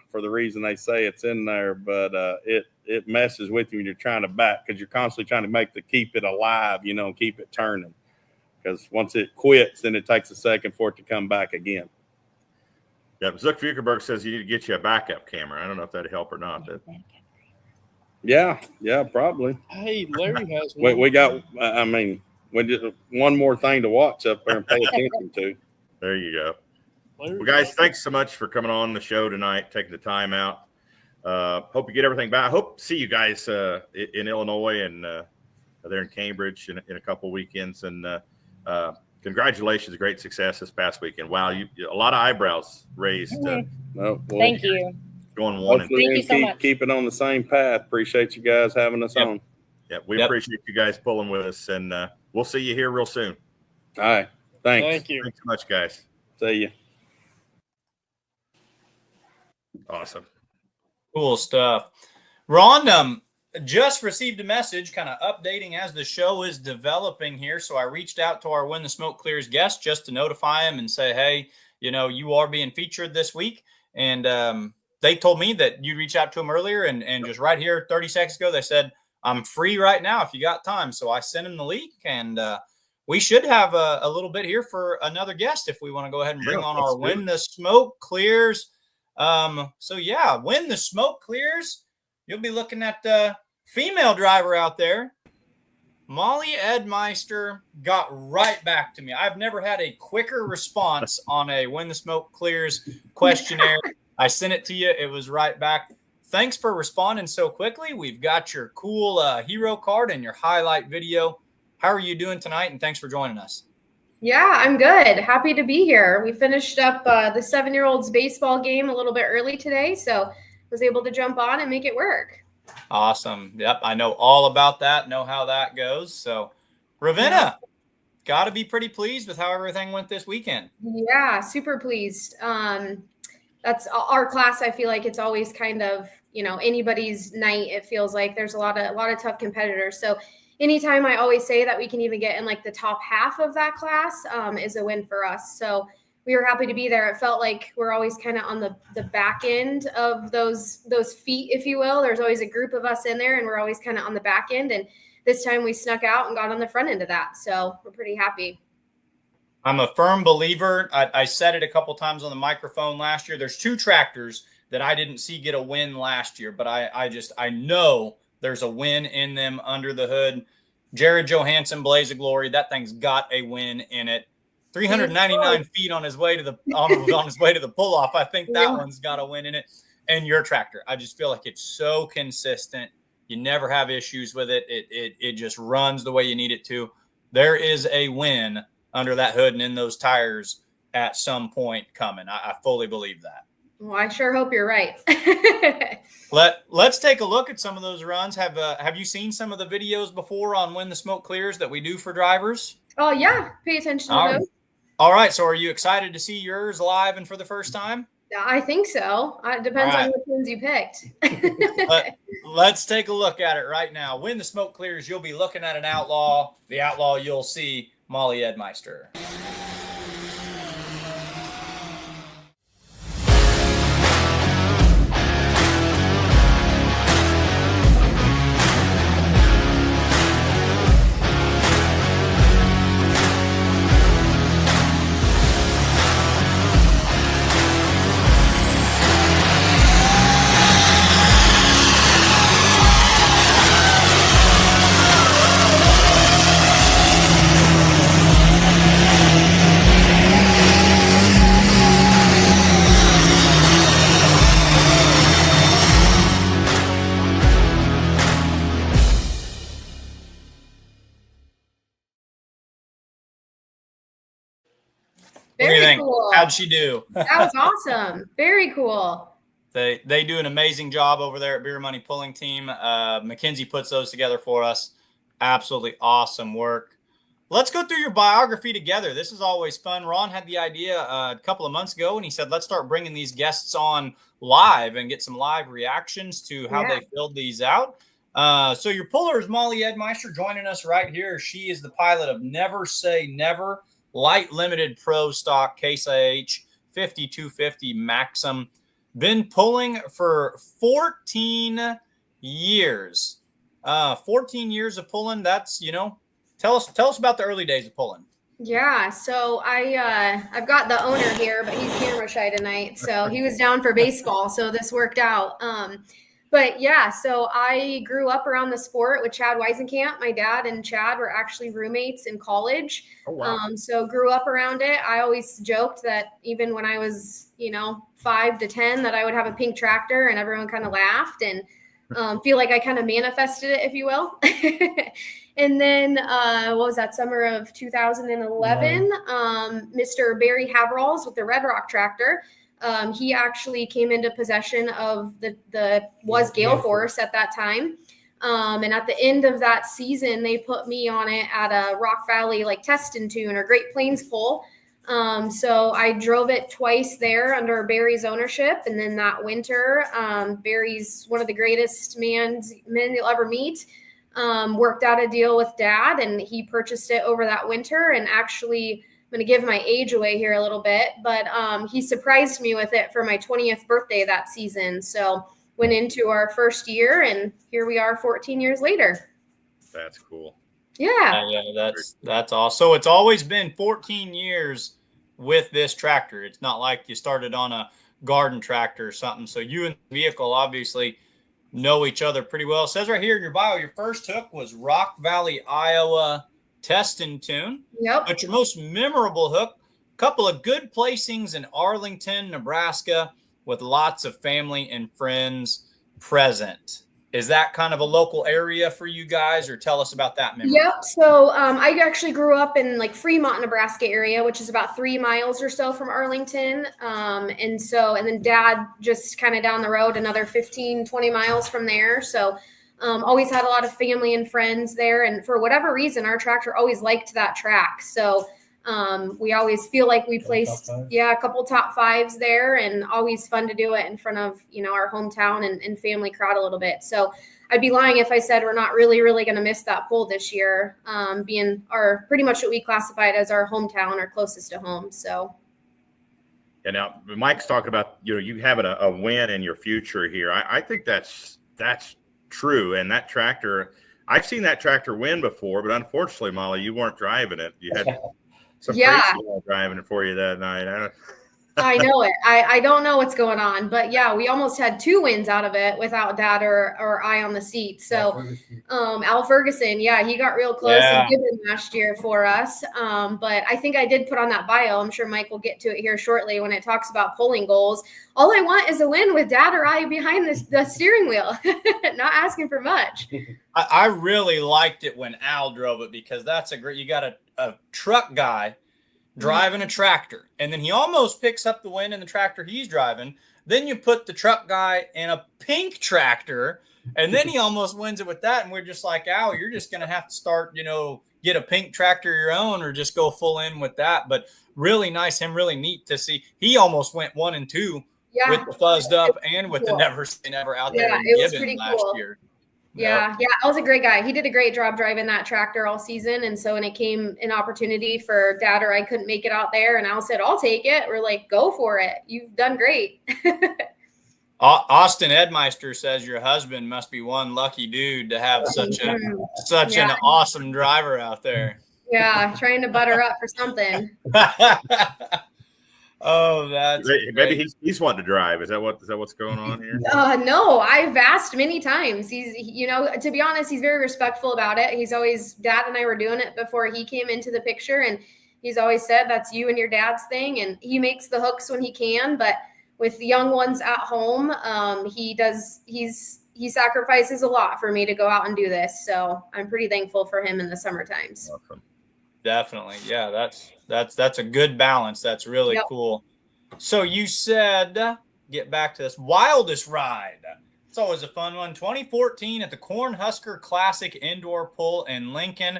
for the reason they say it's in there, but it messes with you when you're trying to back because you're constantly trying to keep it alive, keep it turning. Because once it quits, then it takes a second for it to come back again. Yeah, Zuck Fukerberg says you need to get you a backup camera. I don't know if that'd help or not. But... Yeah, probably. Hey, Larry has one. We got, we just one more thing to watch up there and pay attention to. There you go. Well, guys, thanks so much for coming on the show tonight, taking the time out. Hope you get everything back. I hope to see you guys in Illinois and there in Cambridge in a couple of weekends. And congratulations, great success this past weekend. Wow, a lot of eyebrows raised. Thank you. Going one. Thank you so much. Keep it on the same path. Appreciate you guys having us on. Yeah, we appreciate you guys pulling with us, and we'll see you here real soon. All right. Thanks. Thank you. Thanks so much, guys. See you. Awesome. Cool stuff. Ron, just received a message kind of updating as the show is developing here. So I reached out to our When the Smoke Clears guest just to notify him and say, hey, you are being featured this week. And they told me that you reached out to him earlier and just right here 30 seconds ago, they said, I'm free right now if you got time. So I sent him the link and we should have a little bit here for another guest if we want to go ahead and bring on our When the Smoke Clears. When the smoke clears, you'll be looking at the female driver out there. Molly Edmister got right back to me. I've never had a quicker response on a When the Smoke Clears questionnaire. I sent it to you. It was right back. Thanks for responding so quickly. We've got your cool hero card and your highlight video. How are you doing tonight? And thanks for joining us. Yeah, I'm good. Happy to be here. We finished up the 7-year-olds baseball game a little bit early today, so was able to jump on and make it work. Awesome. Yep, I know all about that, know how that goes. So, Ravenna, got to be pretty pleased with how everything went this weekend. Yeah, super pleased. That's our class. I feel like it's always kind of, anybody's night. It feels like there's a lot of tough competitors. So anytime I always say that we can even get in like the top half of that class is a win for us. So we were happy to be there. It felt like we're always kind of on the back end of those feet, if you will. There's always a group of us in there and we're always kind of on the back end. And this time we snuck out and got on the front end of that. So we're pretty happy. I'm a firm believer. I said it a couple times on the microphone last year. There's 2 tractors that I didn't see get a win last year, but I know there's a win in them under the hood. Jared Johansson, Blaze of Glory, that thing's got a win in it. 399 feet on his way to the on his way to the pull off. I think that one's got a win in it. And your tractor, I just feel like it's so consistent. You never have issues with it. It just runs the way you need it to. There is a win under that hood and in those tires at some point coming. I fully believe that. Well, I sure hope you're right. Let's take a look at some of those runs. Have you seen some of the videos before on When the Smoke Clears that we do for drivers? Oh yeah, pay attention to those. All right, so are you excited to see yours live and for the first time? I think so. It depends on which ones you picked. Let's take a look at it right now. When the smoke clears, you'll be looking at an Outlaw. The Outlaw, you'll see Molly Edmister. Very cool. How'd she do? That was awesome. Very cool. They do an amazing job over there at Beer Money Pulling Team. Mackenzie puts those together for us. Absolutely awesome work. Let's go through your biography together. This is always fun. Ron had the idea a couple of months ago, and he said, let's start bringing these guests on live and get some live reactions to how they filled these out. So your puller is Molly Edmister joining us right here. She is the pilot of Never Say Never, light limited pro stock Case IH 5250 Maxim. Been pulling for 14 years. 14 years of pulling. That's, tell us about the early days of pulling. Yeah, so I've got the owner here, but he's camera shy tonight. So he was down for baseball, so this worked out. But yeah, so I grew up around the sport with Chad Weisenkamp. My dad and Chad were actually roommates in college. Oh, wow. So grew up around it. I always joked that even when I was, 5 to 10, that I would have a pink tractor, and everyone kind of laughed and feel like I kind of manifested it, if you will. And then what was that, summer of 2011, Mr. Barry Haveralls with the Red Rock tractor. He actually came into possession of the Gale Force at that time. And at the end of that season, they put me on it at a Rock Valley test and tune or Great Plains pull. So I drove it twice there under Barry's ownership. And then that winter, Barry's one of the greatest men you'll ever meet. Worked out a deal with Dad, and he purchased it over that winter. And actually, I'm going to give my age away here a little bit, but he surprised me with it for my 20th birthday that season. So went into our first year, and here we are 14 years later. That's cool. Yeah. Yeah, that's awesome. So it's always been 14 years with this tractor. It's not like you started on a garden tractor or something. So you and the vehicle obviously know each other pretty well. It says right here in your bio, your first hook was Rock Valley, Iowa test and tune. Yep. But your most memorable hook, a couple of good placings in Arlington, Nebraska, with lots of family and friends present. Is that kind of a local area for you guys, or tell us about that memory? Yep. So I actually grew up in Fremont, Nebraska area, which is about 3 miles or so from Arlington. And then Dad just kind of down the road, another 15, 20 miles from there. So always had a lot of family and friends there. And for whatever reason, our tractor always liked that track. So we always feel like we placed, a couple top fives there, and always fun to do it in front of, our hometown and family crowd a little bit. So I'd be lying if I said we're not really, really going to miss that pull this year, being our pretty much what we classified as our hometown or closest to home. So. Yeah. Now Mike's talking about, you having a win in your future here. I think that's true. And that tractor, I've seen that tractor win before, but unfortunately, Molly, you weren't driving it. You had some crazy guy driving it for you that night. I know it. I don't know what's going on, but yeah, we almost had 2 wins out of it without Dad or I on the seat. So, Al Ferguson, yeah, he got real close Yeah. and given last year for us. But I think I did put on that bio. I'm sure Mike will get to it here shortly when it talks about pulling goals. All I want is a win with Dad or I behind the steering wheel. Not asking for much. I really liked it when Al drove it, because that's a great. You got a truck guy driving a tractor, and then he almost picks up the win in the tractor he's driving. Then you put the truck guy in a pink tractor, and then he almost wins it with that. And we're just like, Al, you're just going to have to start, get a pink tractor of your own, or just go full in with that. But really nice, really neat to see. He almost went 1 and 2 with the fuzzed up and with the never say never out there. Yeah, in it was Gibbon pretty last cool. year. Yeah, Al's a great guy. He did a great job driving that tractor all season. And so when it came an opportunity for Dad or I couldn't make it out there, and Al said, I'll take it. We're like, go for it. You've done great. Austin Edmister says your husband must be one lucky dude to have such an awesome driver out there. Yeah, trying to butter up for something. Oh, that's maybe he's wanting to drive. Is that what's going on here? No, I've asked many times. He's, to be honest, he's very respectful about it. He's always, Dad and I were doing it before he came into the picture, and he's always said that's you and your dad's thing. And he makes the hooks when he can, but with the young ones at home, he sacrifices a lot for me to go out and do this. So I'm pretty thankful for him in the summer times. Awesome. Definitely. Yeah, that's a good balance. That's really cool. So you said, get back to this wildest ride. It's always a fun one. 2014 at the Cornhusker Classic Indoor Pull in Lincoln.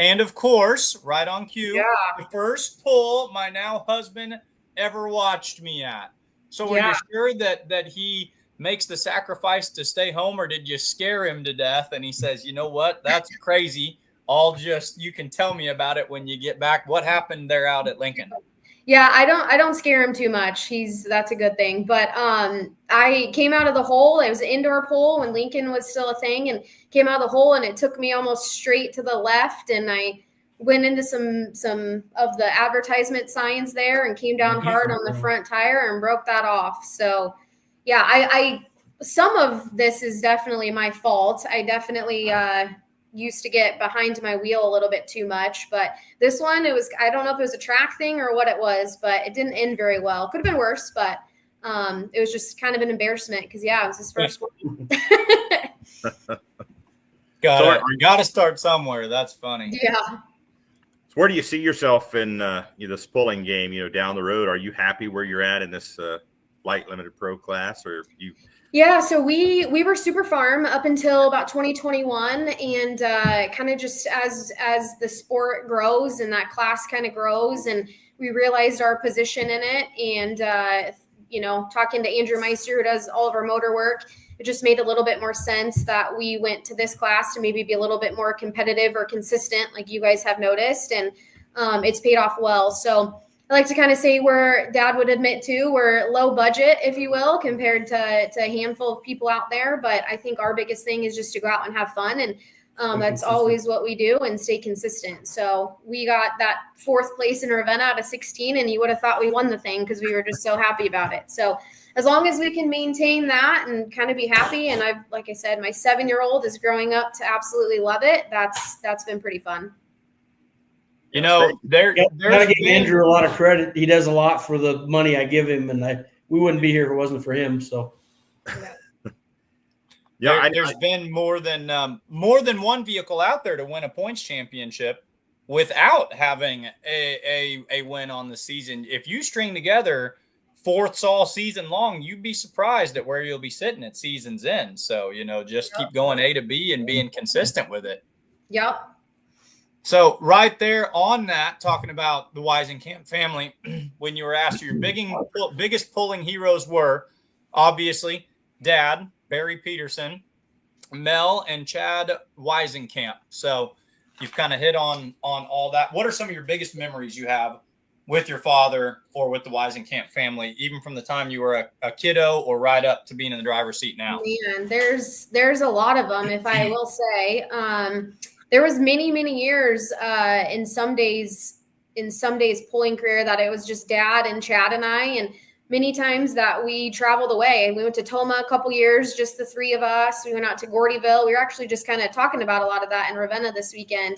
And of course, right on cue, the first pull my now husband ever watched me at. So were you sure that he makes the sacrifice to stay home, or did you scare him to death? And he says, you know what? That's crazy. You can tell me about it when you get back. What happened there out at Lincoln? Yeah, I don't scare him too much. That's a good thing. But I came out of the hole. It was an indoor poll when Lincoln was still a thing, and came out of the hole, and it took me almost straight to the left, and I went into some of the advertisement signs there and came down hard on the front tire and broke that off. So yeah, I some of this is definitely my fault. I definitely used to get behind my wheel a little bit too much, but this one, I don't know if it was a track thing or what it was, but it didn't end very well. Could have been worse, but it was just kind of an embarrassment because it was his first one. Got to start somewhere. That's funny. Yeah. So where do you see yourself in this pulling game, down the road? Are you happy where you're at in this light limited pro class, or you? Yeah, so we were super farm up until about 2021, and kind of just as the sport grows and that class kind of grows, and we realized our position in it, and talking to Andrew Meister, who does all of our motor work, it just made a little bit more sense that we went to this class to maybe be a little bit more competitive or consistent, like you guys have noticed, and it's paid off well. So I like to kind of say where Dad would admit to, we're low budget, if you will, compared to a handful of people out there. But I think our biggest thing is just to go out and have fun. And that's always what we do, and stay consistent. So we got that 4th place in Ravenna out of 16, and you would have thought we won the thing because we were just so happy about it. So as long as we can maintain that and kind of be happy, and like I said, my 7-year-old is growing up to absolutely love it. That's been pretty fun. Gotta give Andrew a lot of credit. He does a lot for the money I give him, and we wouldn't be here if it wasn't for him. So, there's been more than one vehicle out there to win a points championship without having a win on the season. If you string together 4ths all season long, you'd be surprised at where you'll be sitting at season's end. So just keep going A to B and being consistent with it. Yep. So right there on that, talking about the Weisenkamp family, when you were asked who your biggest pulling heroes were, obviously Dad, Barry Peterson, Mel, and Chad Weisenkamp. So you've kind of hit on all that. What are some of your biggest memories you have with your father or with the Weisenkamp family, even from the time you were a kiddo or right up to being in the driver's seat now? Man, there's a lot of them, if I will say. There was many years, and some days in some days pulling career that it was just Dad and Chad and I, and many times that we traveled away. We went to Toma a couple years, just the three of us. We went out to Gordyville. We were actually just kind of talking about a lot of that in Ravenna this weekend.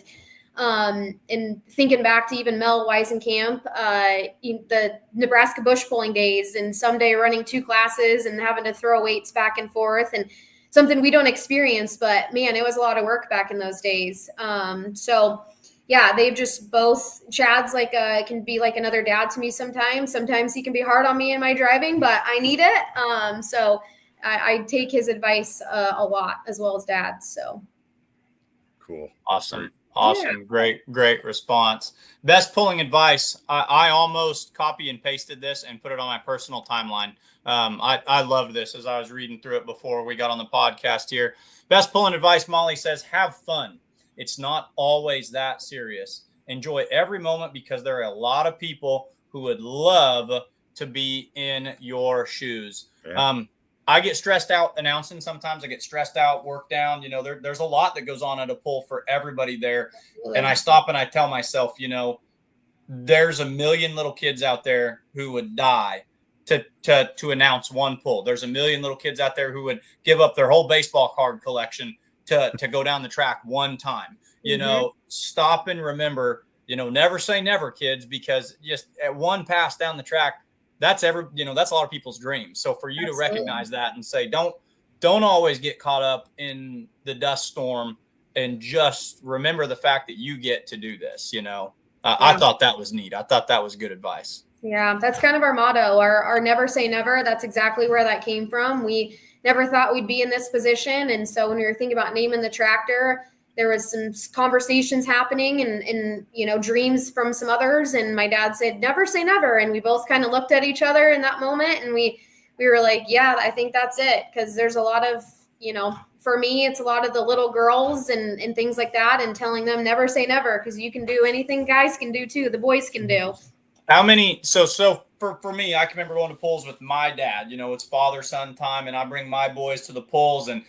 And thinking back to even Mel Weisenkamp, the Nebraska bush pulling days, and someday running 2 classes and having to throw weights back and forth, and something we don't experience, but man, it was a lot of work back in those days. So yeah, they've just both, Chad's like can be like another dad to me sometimes. Sometimes he can be hard on me in my driving, but I need it. So I take his advice a lot, as well as Dad's. So cool. Awesome. Great response. Best pulling advice. I almost copy and pasted this and put it on my personal timeline. I loved this as I was reading through it before we got on the podcast here. Best pulling advice, Molly says, have fun. It's not always that serious. Enjoy every moment, because there are a lot of people who would love to be in your shoes. Yeah. I get stressed out announcing sometimes. I get stressed out, work down. You know, there's a lot that goes on at a pull for everybody there. Absolutely. And I stop and I tell myself, you know, there's a million little kids out there who would die to announce one pull. There's a million little kids out there who would give up their whole baseball card collection to go down the track one time. You know, stop and remember, you know, never say never, kids, because just at one pass down the track, that's a lot of people's dreams. So for you to recognize that and say, don't always get caught up in the dust storm, and just remember the fact that you get to do this. You know, I thought that was neat. I thought that was good advice. Yeah, that's kind of our motto, our never say never. That's exactly where that came from. We never thought we'd be in this position. And so when we were thinking about naming the tractor, there was some conversations happening and you know, dreams from some others. And my dad said, never say never. And we both kind of looked at each other in that moment. And we were like, yeah, I think that's it. Because there's a lot of, you know, for me, it's a lot of the little girls and things like that, and telling them never say never, because you can do anything guys can do too. The boys can do. How many? So for me, I can remember going to pulls with my dad. You know, it's father-son time, and I bring my boys to the pulls, and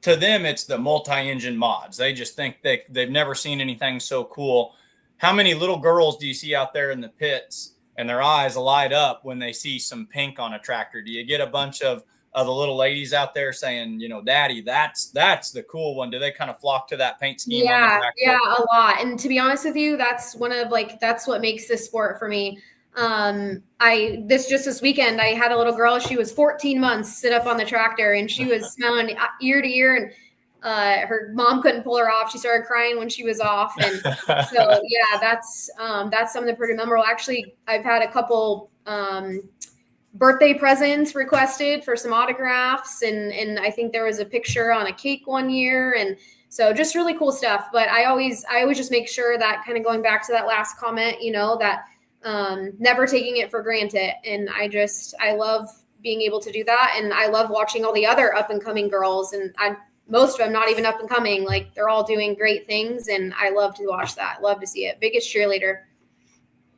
to them, it's the multi-engine mods. They just think they've never seen anything so cool. How many little girls do you see out there in the pits, and their eyes light up when they see some pink on a tractor? Do you get a bunch of the little ladies out there saying, you know, Daddy, that's the cool one? Do they kind of flock to that paint scheme? Yeah, a lot. And to be honest with you, that's that's what makes this sport for me. This weekend, I had a little girl. She was 14 months, sit up on the tractor, and she was smiling ear to ear, and her mom couldn't pull her off. She started crying when she was off. And so, yeah, that's something pretty memorable. Actually, I've had a couple, birthday presents requested for some autographs. And I think there was a picture on a cake one year. And so just really cool stuff. But I always just make sure that, kind of going back to that last comment, you know, that, never taking it for granted. And I love being able to do that. And I love watching all the other up and coming girls, and most of them not even up and coming, like they're all doing great things. And I love to watch that. Love to see it. Biggest cheerleader.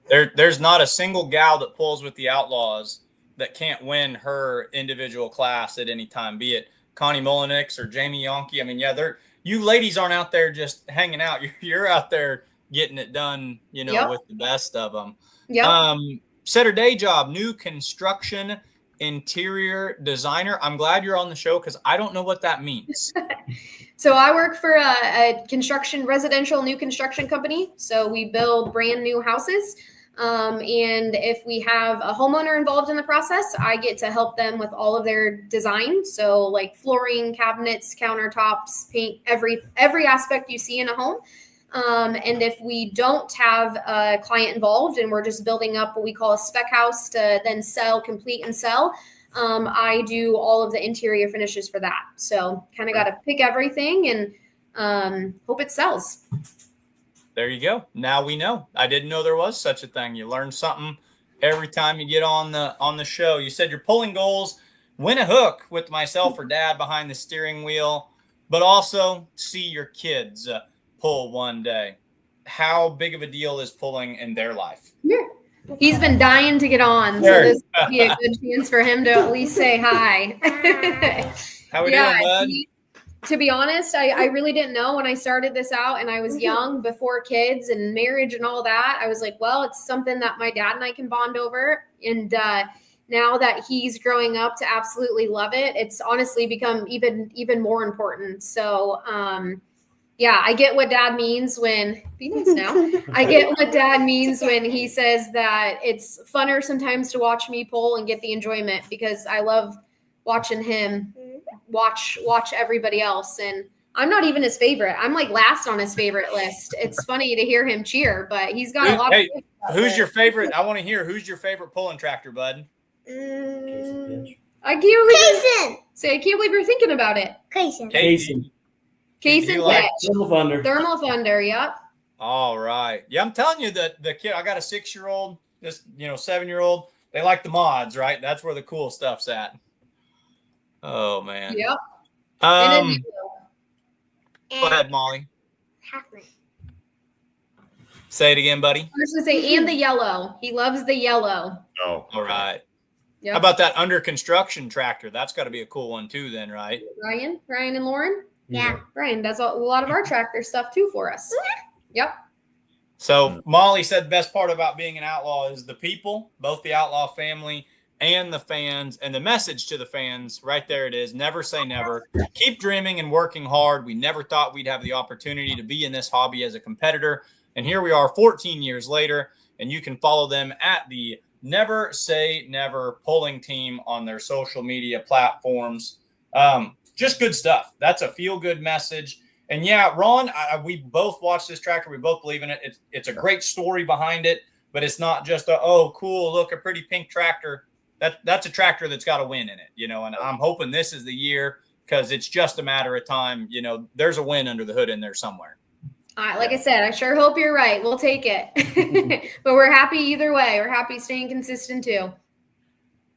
There's not a single gal that pulls with the Outlaws that can't win her individual class at any time, be it Connie Mullenix or Jamie Yonke. I mean, yeah, you ladies aren't out there just hanging out. You're out there getting it done, you know, with the best of them. Yeah. Said her day job, new construction interior designer. I'm glad you're on the show, because I don't know what that means. So I work for a residential new construction company. So we build brand new houses. And if we have a homeowner involved in the process, I get to help them with all of their design. So like flooring, cabinets, countertops, paint, every aspect you see in a home. And if we don't have a client involved and we're just building up what we call a spec house to then complete and sell, I do all of the interior finishes for that. So kind of got to pick everything and hope it sells. There you go. Now we know. I didn't know there was such a thing. You learn something every time you get on the show. You said your pulling goals: win a hook with myself or Dad behind the steering wheel, but also see your kids pull one day. How big of a deal is pulling in their life? Yeah. He's been dying to get on, so this would be a good chance for him to at least say hi. How we doing, bud? to be honest, I really didn't know when I started this out and I was young before kids and marriage and all that. I was like, well, it's something that my dad and I can bond over. And now that he's growing up to absolutely love it, it's honestly become even more important. So, yeah, I get what dad means when I get what dad means when he says that it's funner sometimes to watch me pull and get the enjoyment, because I love watching him watch everybody else. And I'm not even his favorite. I'm like last on his favorite list. It's funny to hear him cheer, but he's got a lot of who's your favorite? I want to hear who's your favorite pulling tractor, bud. I can't believe you're thinking about it. Kaden. Kaden, like Thermal Thunder, yep. All right. Yeah, I'm telling you that the kid, I got a 6-year-old, this 7-year-old, they like the mods, right? That's where the cool stuff's at. Oh man. Yep. Go ahead, Molly. Say it again, buddy. I was going to say, and the yellow. He loves the yellow. Oh, all right. Yep. How about that under construction tractor? That's got to be a cool one too, then, right? Ryan and Lauren. Yeah. Brian does a lot of our tractor stuff too for us. Yep. So Molly said the best part about being an outlaw is the people, both the Outlaw family and the fans, and the message to the fans. Right there it is. Never say never. Keep dreaming and working hard. We never thought we'd have the opportunity to be in this hobby as a competitor. And here we are 14 years later, and you can follow them at the Never Say Never pulling team on their social media platforms. Just good stuff. That's a feel-good message. And yeah, Ron, we both watched this tractor. We both believe in it. It's a great story behind it, but it's not just cool, look, a pretty pink tractor. That's a tractor that's got a win in it, and I'm hoping this is the year, because it's just a matter of time. There's a win under the hood in there somewhere. All right, like I said, I sure hope you're right. We'll take it. But we're happy either way. We're happy staying consistent too.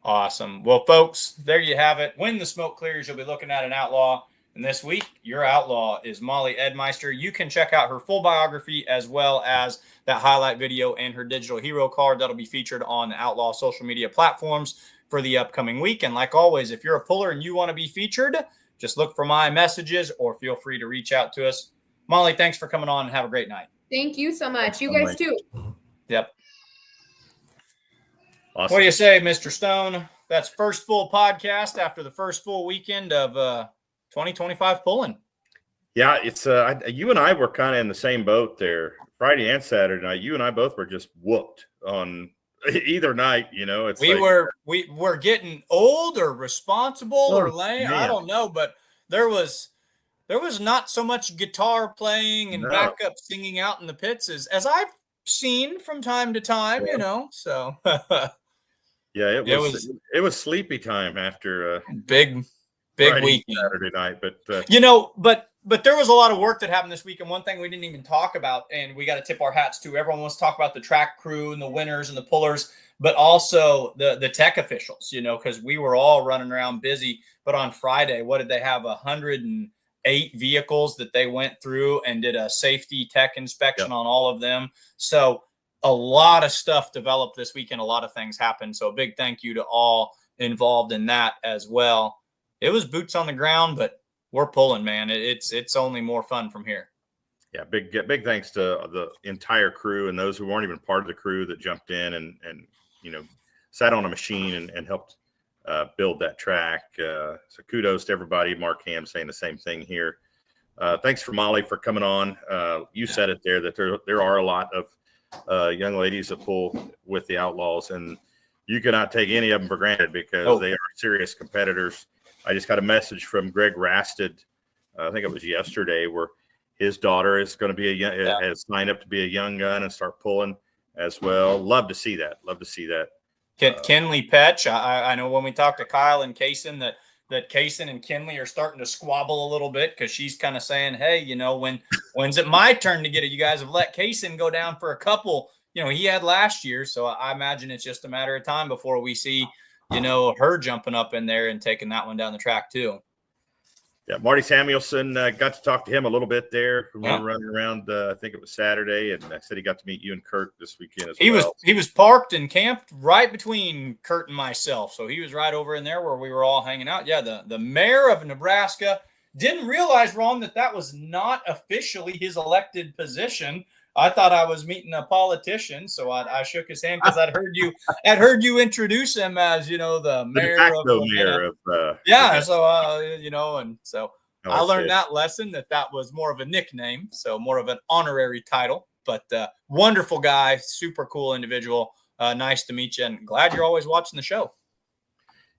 Awesome. Well, folks, there you have it. When the smoke clears, you'll be looking at an outlaw. And this week, your outlaw is Molly Edmister. You can check out her full biography as well as that highlight video and her digital hero card that'll be featured on the Outlaw social media platforms for the upcoming week. And like always, if you're a puller and you want to be featured, just look for my messages or feel free to reach out to us. Molly, thanks for coming on and have a great night. Thank you so much. You guys too. Yep. Awesome. What do you say, Mr. Stone? That's first full podcast after the first full weekend of 2025 pulling. Yeah, it's you and I were kind of in the same boat there. Friday and Saturday night, you and I both were just whooped on either night. It's we were getting old or responsible or lame. Man. I don't know, but there was not so much guitar playing and backup singing out in the pits as I've seen from time to time. So. Yeah, it was sleepy time after big Friday, weekend Saturday night, but but there was a lot of work that happened this week, and one thing we didn't even talk about, and we got to tip our hats to. Everyone wants to talk about the track crew and the winners and the pullers, but also the tech officials, because we were all running around busy. But on Friday, what did they have? 108 vehicles that they went through and did a safety tech inspection on all of them. So a lot of stuff developed this weekend. A lot of things happened. So a big thank you to all involved in that as well. It was boots on the ground, but we're pulling, man. It's only more fun from here. Yeah, big thanks to the entire crew and those who weren't even part of the crew that jumped in and sat on a machine and helped build that track. So kudos to everybody. Mark Ham saying the same thing here. Thanks for Molly for coming on. You said it there that there are a lot of young ladies that pull with the Outlaws, and you cannot take any of them for granted because they are serious competitors. I just got a message from Greg Rasted, I think it was yesterday, where his daughter is going to be has signed up to be a young gun and start pulling as well. Love to see that. Kenley Petch. I know when we talked to Kyle and Kaysen that Kaysen and Kenley are starting to squabble a little bit because she's kind of saying, hey, when's it my turn to get it? You guys have let Kaysen go down for a couple. He had last year. So I imagine it's just a matter of time before we see, her jumping up in there and taking that one down the track too. Yeah, Marty Samuelson, got to talk to him a little bit there. We were running around, I think it was Saturday, and I said he got to meet you and Kurt this weekend as well. He was parked and camped right between Kurt and myself, so he was right over in there where we were all hanging out. Yeah, the mayor of Nebraska Didn't realize, Ron, that was not officially his elected position. I thought I was meeting a politician, so I shook his hand because I'd heard you introduce him as, the mayor de facto of mayor of yeah. So and so I learned it. that lesson that was more of a nickname, so more of an honorary title. But wonderful guy, super cool individual. Nice to meet you, and glad you're always watching the show.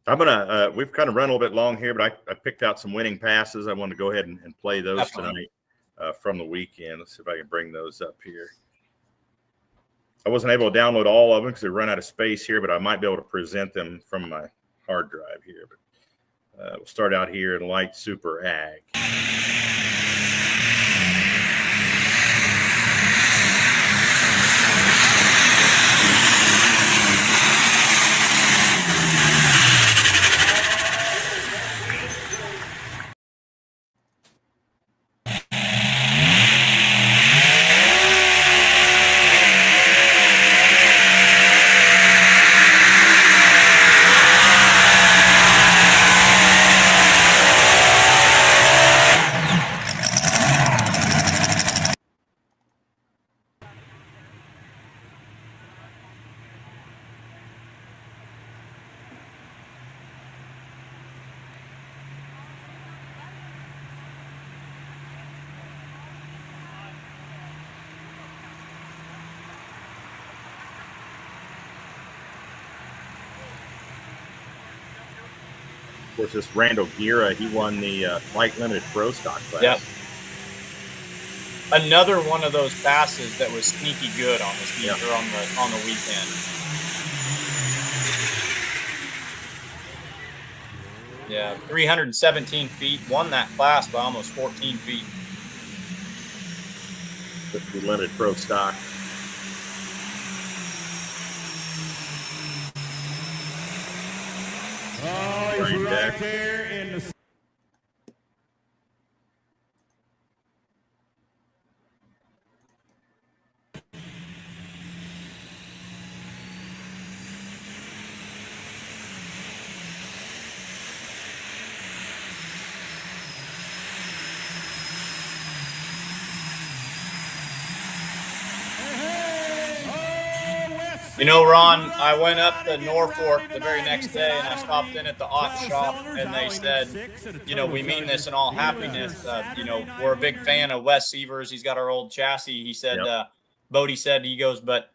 I'm gonna. We've kind of run a little bit long here, but I picked out some winning passes. I wanted to go ahead and play those Definitely. tonight from the weekend. Let's see if I can bring those up here. I wasn't able to download all of them because they run out of space here, but I might be able to present them from my hard drive here. But we'll start out here in light super ag. Of course, this Randall Gira, he won the light limited pro stock class. Yep. Another one of those passes that was sneaky good on this meet, or on the weekend. Yeah, 317 feet, won that class by almost 14 feet. The limited pro stock. Oh, he's right there in the... Ron, I went up to Norfolk the very next day, and I stopped in at the aught shop, and they said, we mean this in all happiness. We're a big fan of Wes Severs. He's got our old chassis. He said, Bodie said, he goes, but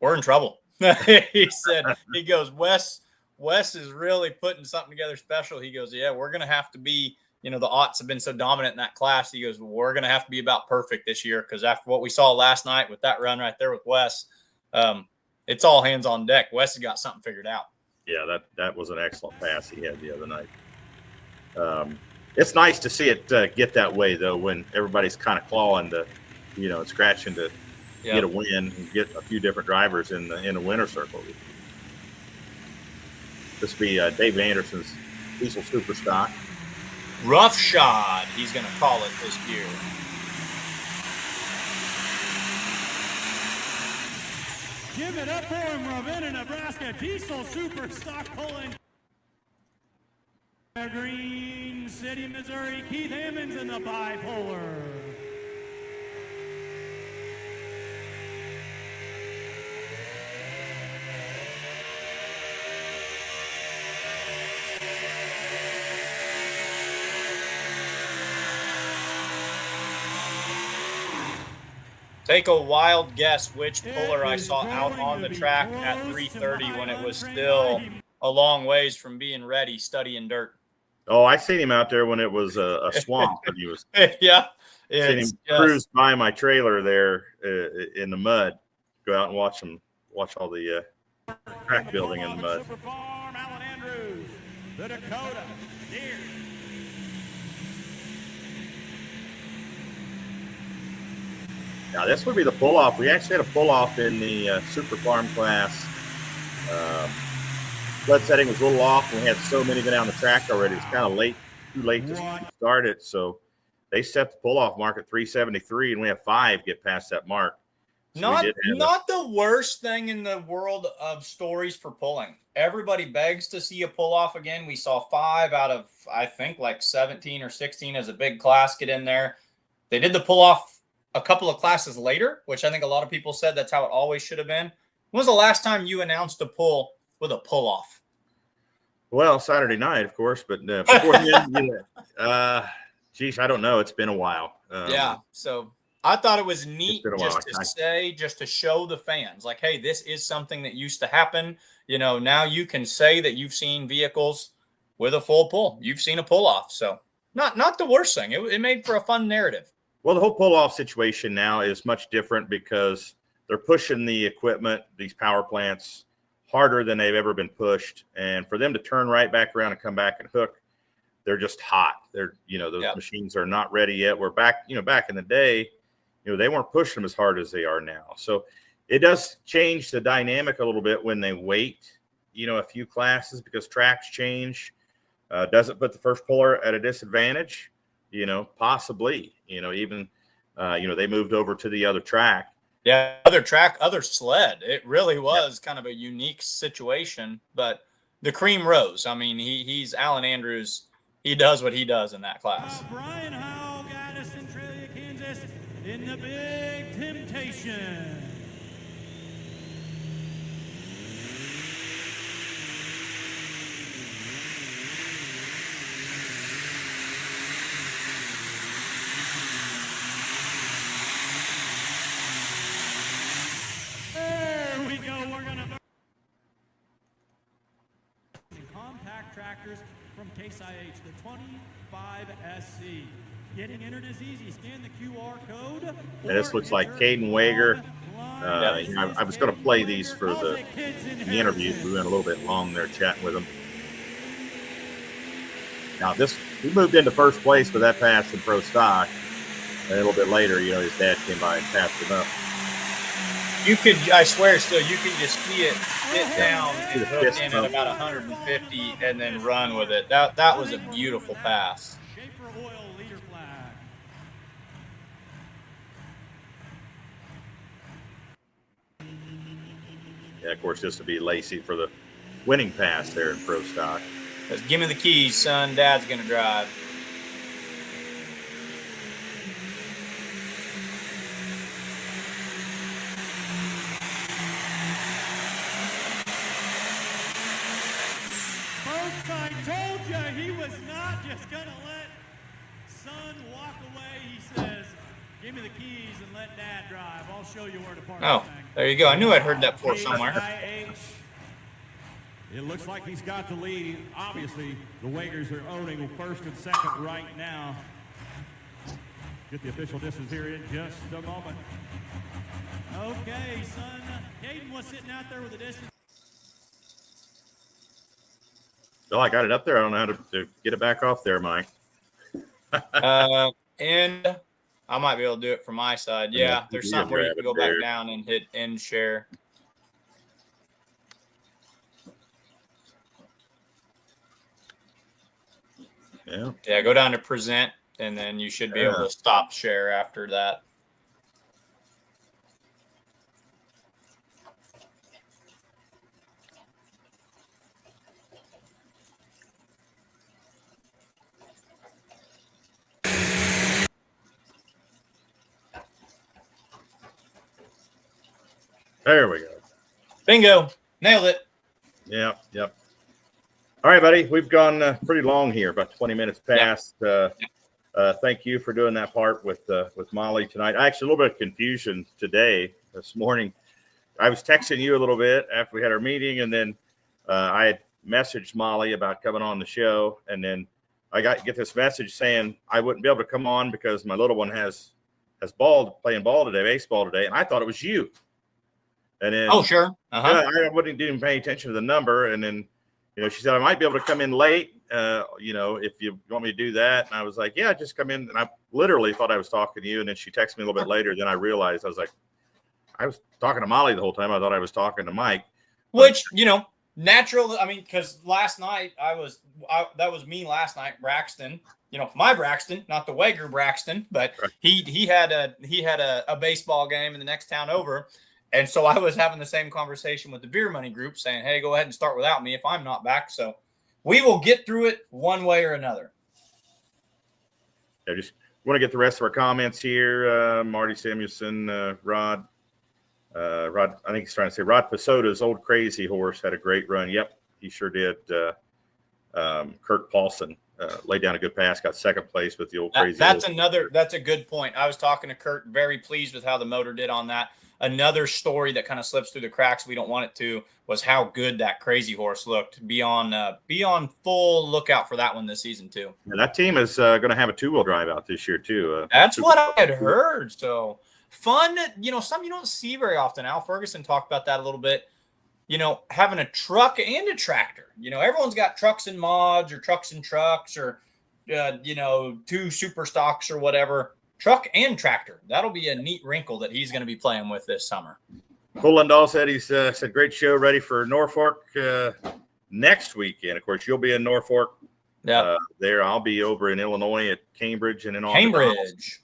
we're in trouble. He goes, Wes is really putting something together special. He goes, yeah, we're going to have to be, the aughts have been so dominant in that class. He goes, we're going to have to be about perfect this year, because after what we saw last night with that run right there with Wes, it's all hands on deck. Wes has got something figured out. Yeah, that was an excellent pass he had the other night. It's nice to see it get that way, though, when everybody's kind of clawing to, and scratching to get a win and get a few different drivers in the winner circle. This will be David Anderson's Diesel Super Stock. Rough shod, he's going to call it this year. Give it up for him, Ravenna, Nebraska. Diesel Super Stock pulling. Green City, Missouri. Keith Hammonds in the bipolar. Take a wild guess which puller I saw out on the track at 3:30 when it was still a long ways from being ready, studying dirt. Oh, I seen him out there when it was a swamp, and he was seen him cruise by my trailer there in the mud. Go out and watch all the track building in the mud. Alan Andrews, the Dakota, Deer. Now, this would be the pull-off. We actually had a pull-off in the Super Farm class. Flood setting was a little off. We had so many go down the track already. It's kind of too late to start it. So they set the pull-off mark at 373, and we have 5 get past that mark. Not the worst thing in the world of stories for pulling. Everybody begs to see a pull off again. We saw 5 out of, I think, like 17 or 16 as a big class get in there. They did the pull off a couple of classes later, which I think a lot of people said that's how it always should have been. When was the last time you announced a pull with a pull off? Well, Saturday night, of course, but beforehand, geez, I don't know. It's been a while. Yeah. So I thought it was neat just to show the fans, like, hey, this is something that used to happen. Now you can say that you've seen vehicles with a full pull. You've seen a pull off. So not the worst thing. It made for a fun narrative. Well, the whole pull off situation now is much different because they're pushing the equipment, these power plants, harder than they've ever been pushed. And for them to turn right back around and come back and hook, they're just hot. Those machines are not ready yet. We're back in the day, they weren't pushing them as hard as they are now. So it does change the dynamic a little bit when they wait, a few classes because tracks change. Does it put the first puller at a disadvantage? Possibly, even, they moved over to the other track. Yeah, other sled. It really was kind of a unique situation, but the cream rose. I mean, he's Alan Andrews. He does what he does in that class. Brian Howell, Gaddis, Centralia, Kansas, in the Big Temptation. There we go. We're going to compact tractors from Case IH, the 25SC. Getting entered is easy. Scan the QR code. And this looks like Kaden Weger. I was going to play these for the interview. We went a little bit long there chatting with him. Now, he moved into first place with that pass in pro stock. And a little bit later, his dad came by and passed him up. I swear still, you can just see it sit down and hook in at about 150 and then run with it. That was a beautiful pass. Yeah, of course, this would be Lacey for the winning pass there in pro stock. Give me the keys, son. Dad's going to drive. I told you he was not just going to let son walk away. He says, give me the keys and let dad drive. I'll show you where to park. Oh, there you go. I knew I'd heard that before somewhere. It looks like he's got the lead. Obviously, the Wagers are owning first and second right now. Get the official distance here in just a moment. Okay, son. Kaden was sitting out there with the distance. Oh, I got it up there. I don't know how to get it back off there, Mike. And I might be able to do it from my side. Yeah, there's something where you can go back down and hit end share. Yeah, go down to present, and then you should be able to stop share after that. There we go. Bingo. Nailed it. Yep. All right, buddy. We've gone pretty long here, about 20 minutes past. Thank you for doing that part with Molly tonight. Actually, a little bit of confusion this morning. I was texting you a little bit after we had our meeting, and then I had messaged Molly about coming on the show, and then I get this message saying I wouldn't be able to come on because my little one has playing ball today, baseball today, and I thought it was you. And then, sure. I wouldn't even pay attention to the number. And then, she said, I might be able to come in late, if you want me to do that. And I was like, yeah, just come in. And I literally thought I was talking to you. And then she texted me a little bit later. Then I realized, I was like, I was talking to Molly the whole time. I thought I was talking to Mike. Which, natural. I mean, because last night that was me last night, Braxton, my Braxton, not the Wagger Braxton, but Right. he had a baseball game in the next town over. And so I was having the same conversation with the beer money group saying, hey, go ahead and start without me if I'm not back. So we will get through it one way or another. Yeah, just want to get the rest of our comments here. Marty Samuelson, Rod, I think he's trying to say Rod Pasota's old crazy horse had a great run. Yep, he sure did. Kurt Paulson laid down a good pass, got second place with the old crazy. That's a good point. I was talking to Kurt, very pleased with how the motor did on that. Another story that kind of slips through the cracks, we don't want it to, was how good that crazy horse looked. Be on full lookout for that one this season too. And that team is going to have a 2-wheel drive out this year too. That's what I had heard. So fun, something you don't see very often. Al Ferguson talked about that a little bit. Having a truck and a tractor. Everyone's got trucks and mods or trucks and trucks or 2 super stocks or whatever. Truck and tractor. That'll be a neat wrinkle that he's going to be playing with this summer. Cole Lindahl said said great show, ready for Norfolk next weekend. Of course, you'll be in Norfolk. Yeah. There, I'll be over in Illinois at Cambridge and then on Cambridge.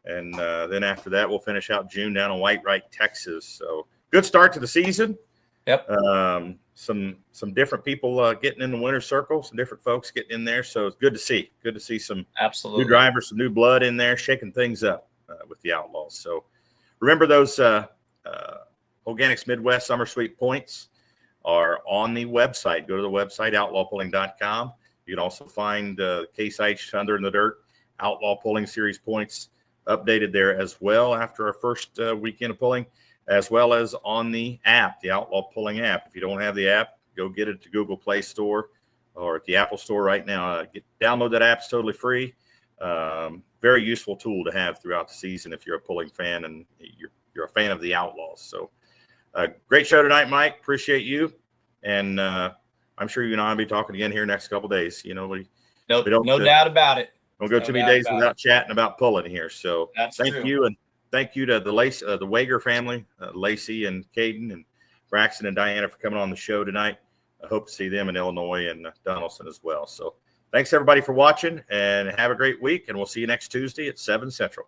And then after that, we'll finish out June down in Whitewright, Texas. So good start to the season. Yep. Some different people getting in the winner's circle, some different folks getting in there. So it's good to see. Good to see some absolutely new drivers, some new blood in there, shaking things up with the Outlaws. So remember those Organics Midwest Summer Sweep points are on the website. Go to the website, outlawpulling.com. You can also find Case IH Thunder in the Dirt Outlaw Pulling Series points updated there as well after our first weekend of pulling, as well as on the app, the Outlaw Pulling app. If you don't have the app, go get it at the Google Play Store or at the Apple Store right now. Download that app. It's totally free. Very useful tool to have throughout the season if you're a pulling fan and you're a fan of the Outlaws. So great show tonight, Mike. Appreciate you. And I'm sure you and I will be talking again here next couple of days. No doubt about it. Don't go too many days without chatting about pulling here. So thank true. you. And thank you to the Wagger family, Lacey and Kaden and Braxton and Diana for coming on the show tonight. I hope to see them in Illinois and Donaldson as well. So thanks everybody for watching and have a great week. And we'll see you next Tuesday at 7 Central.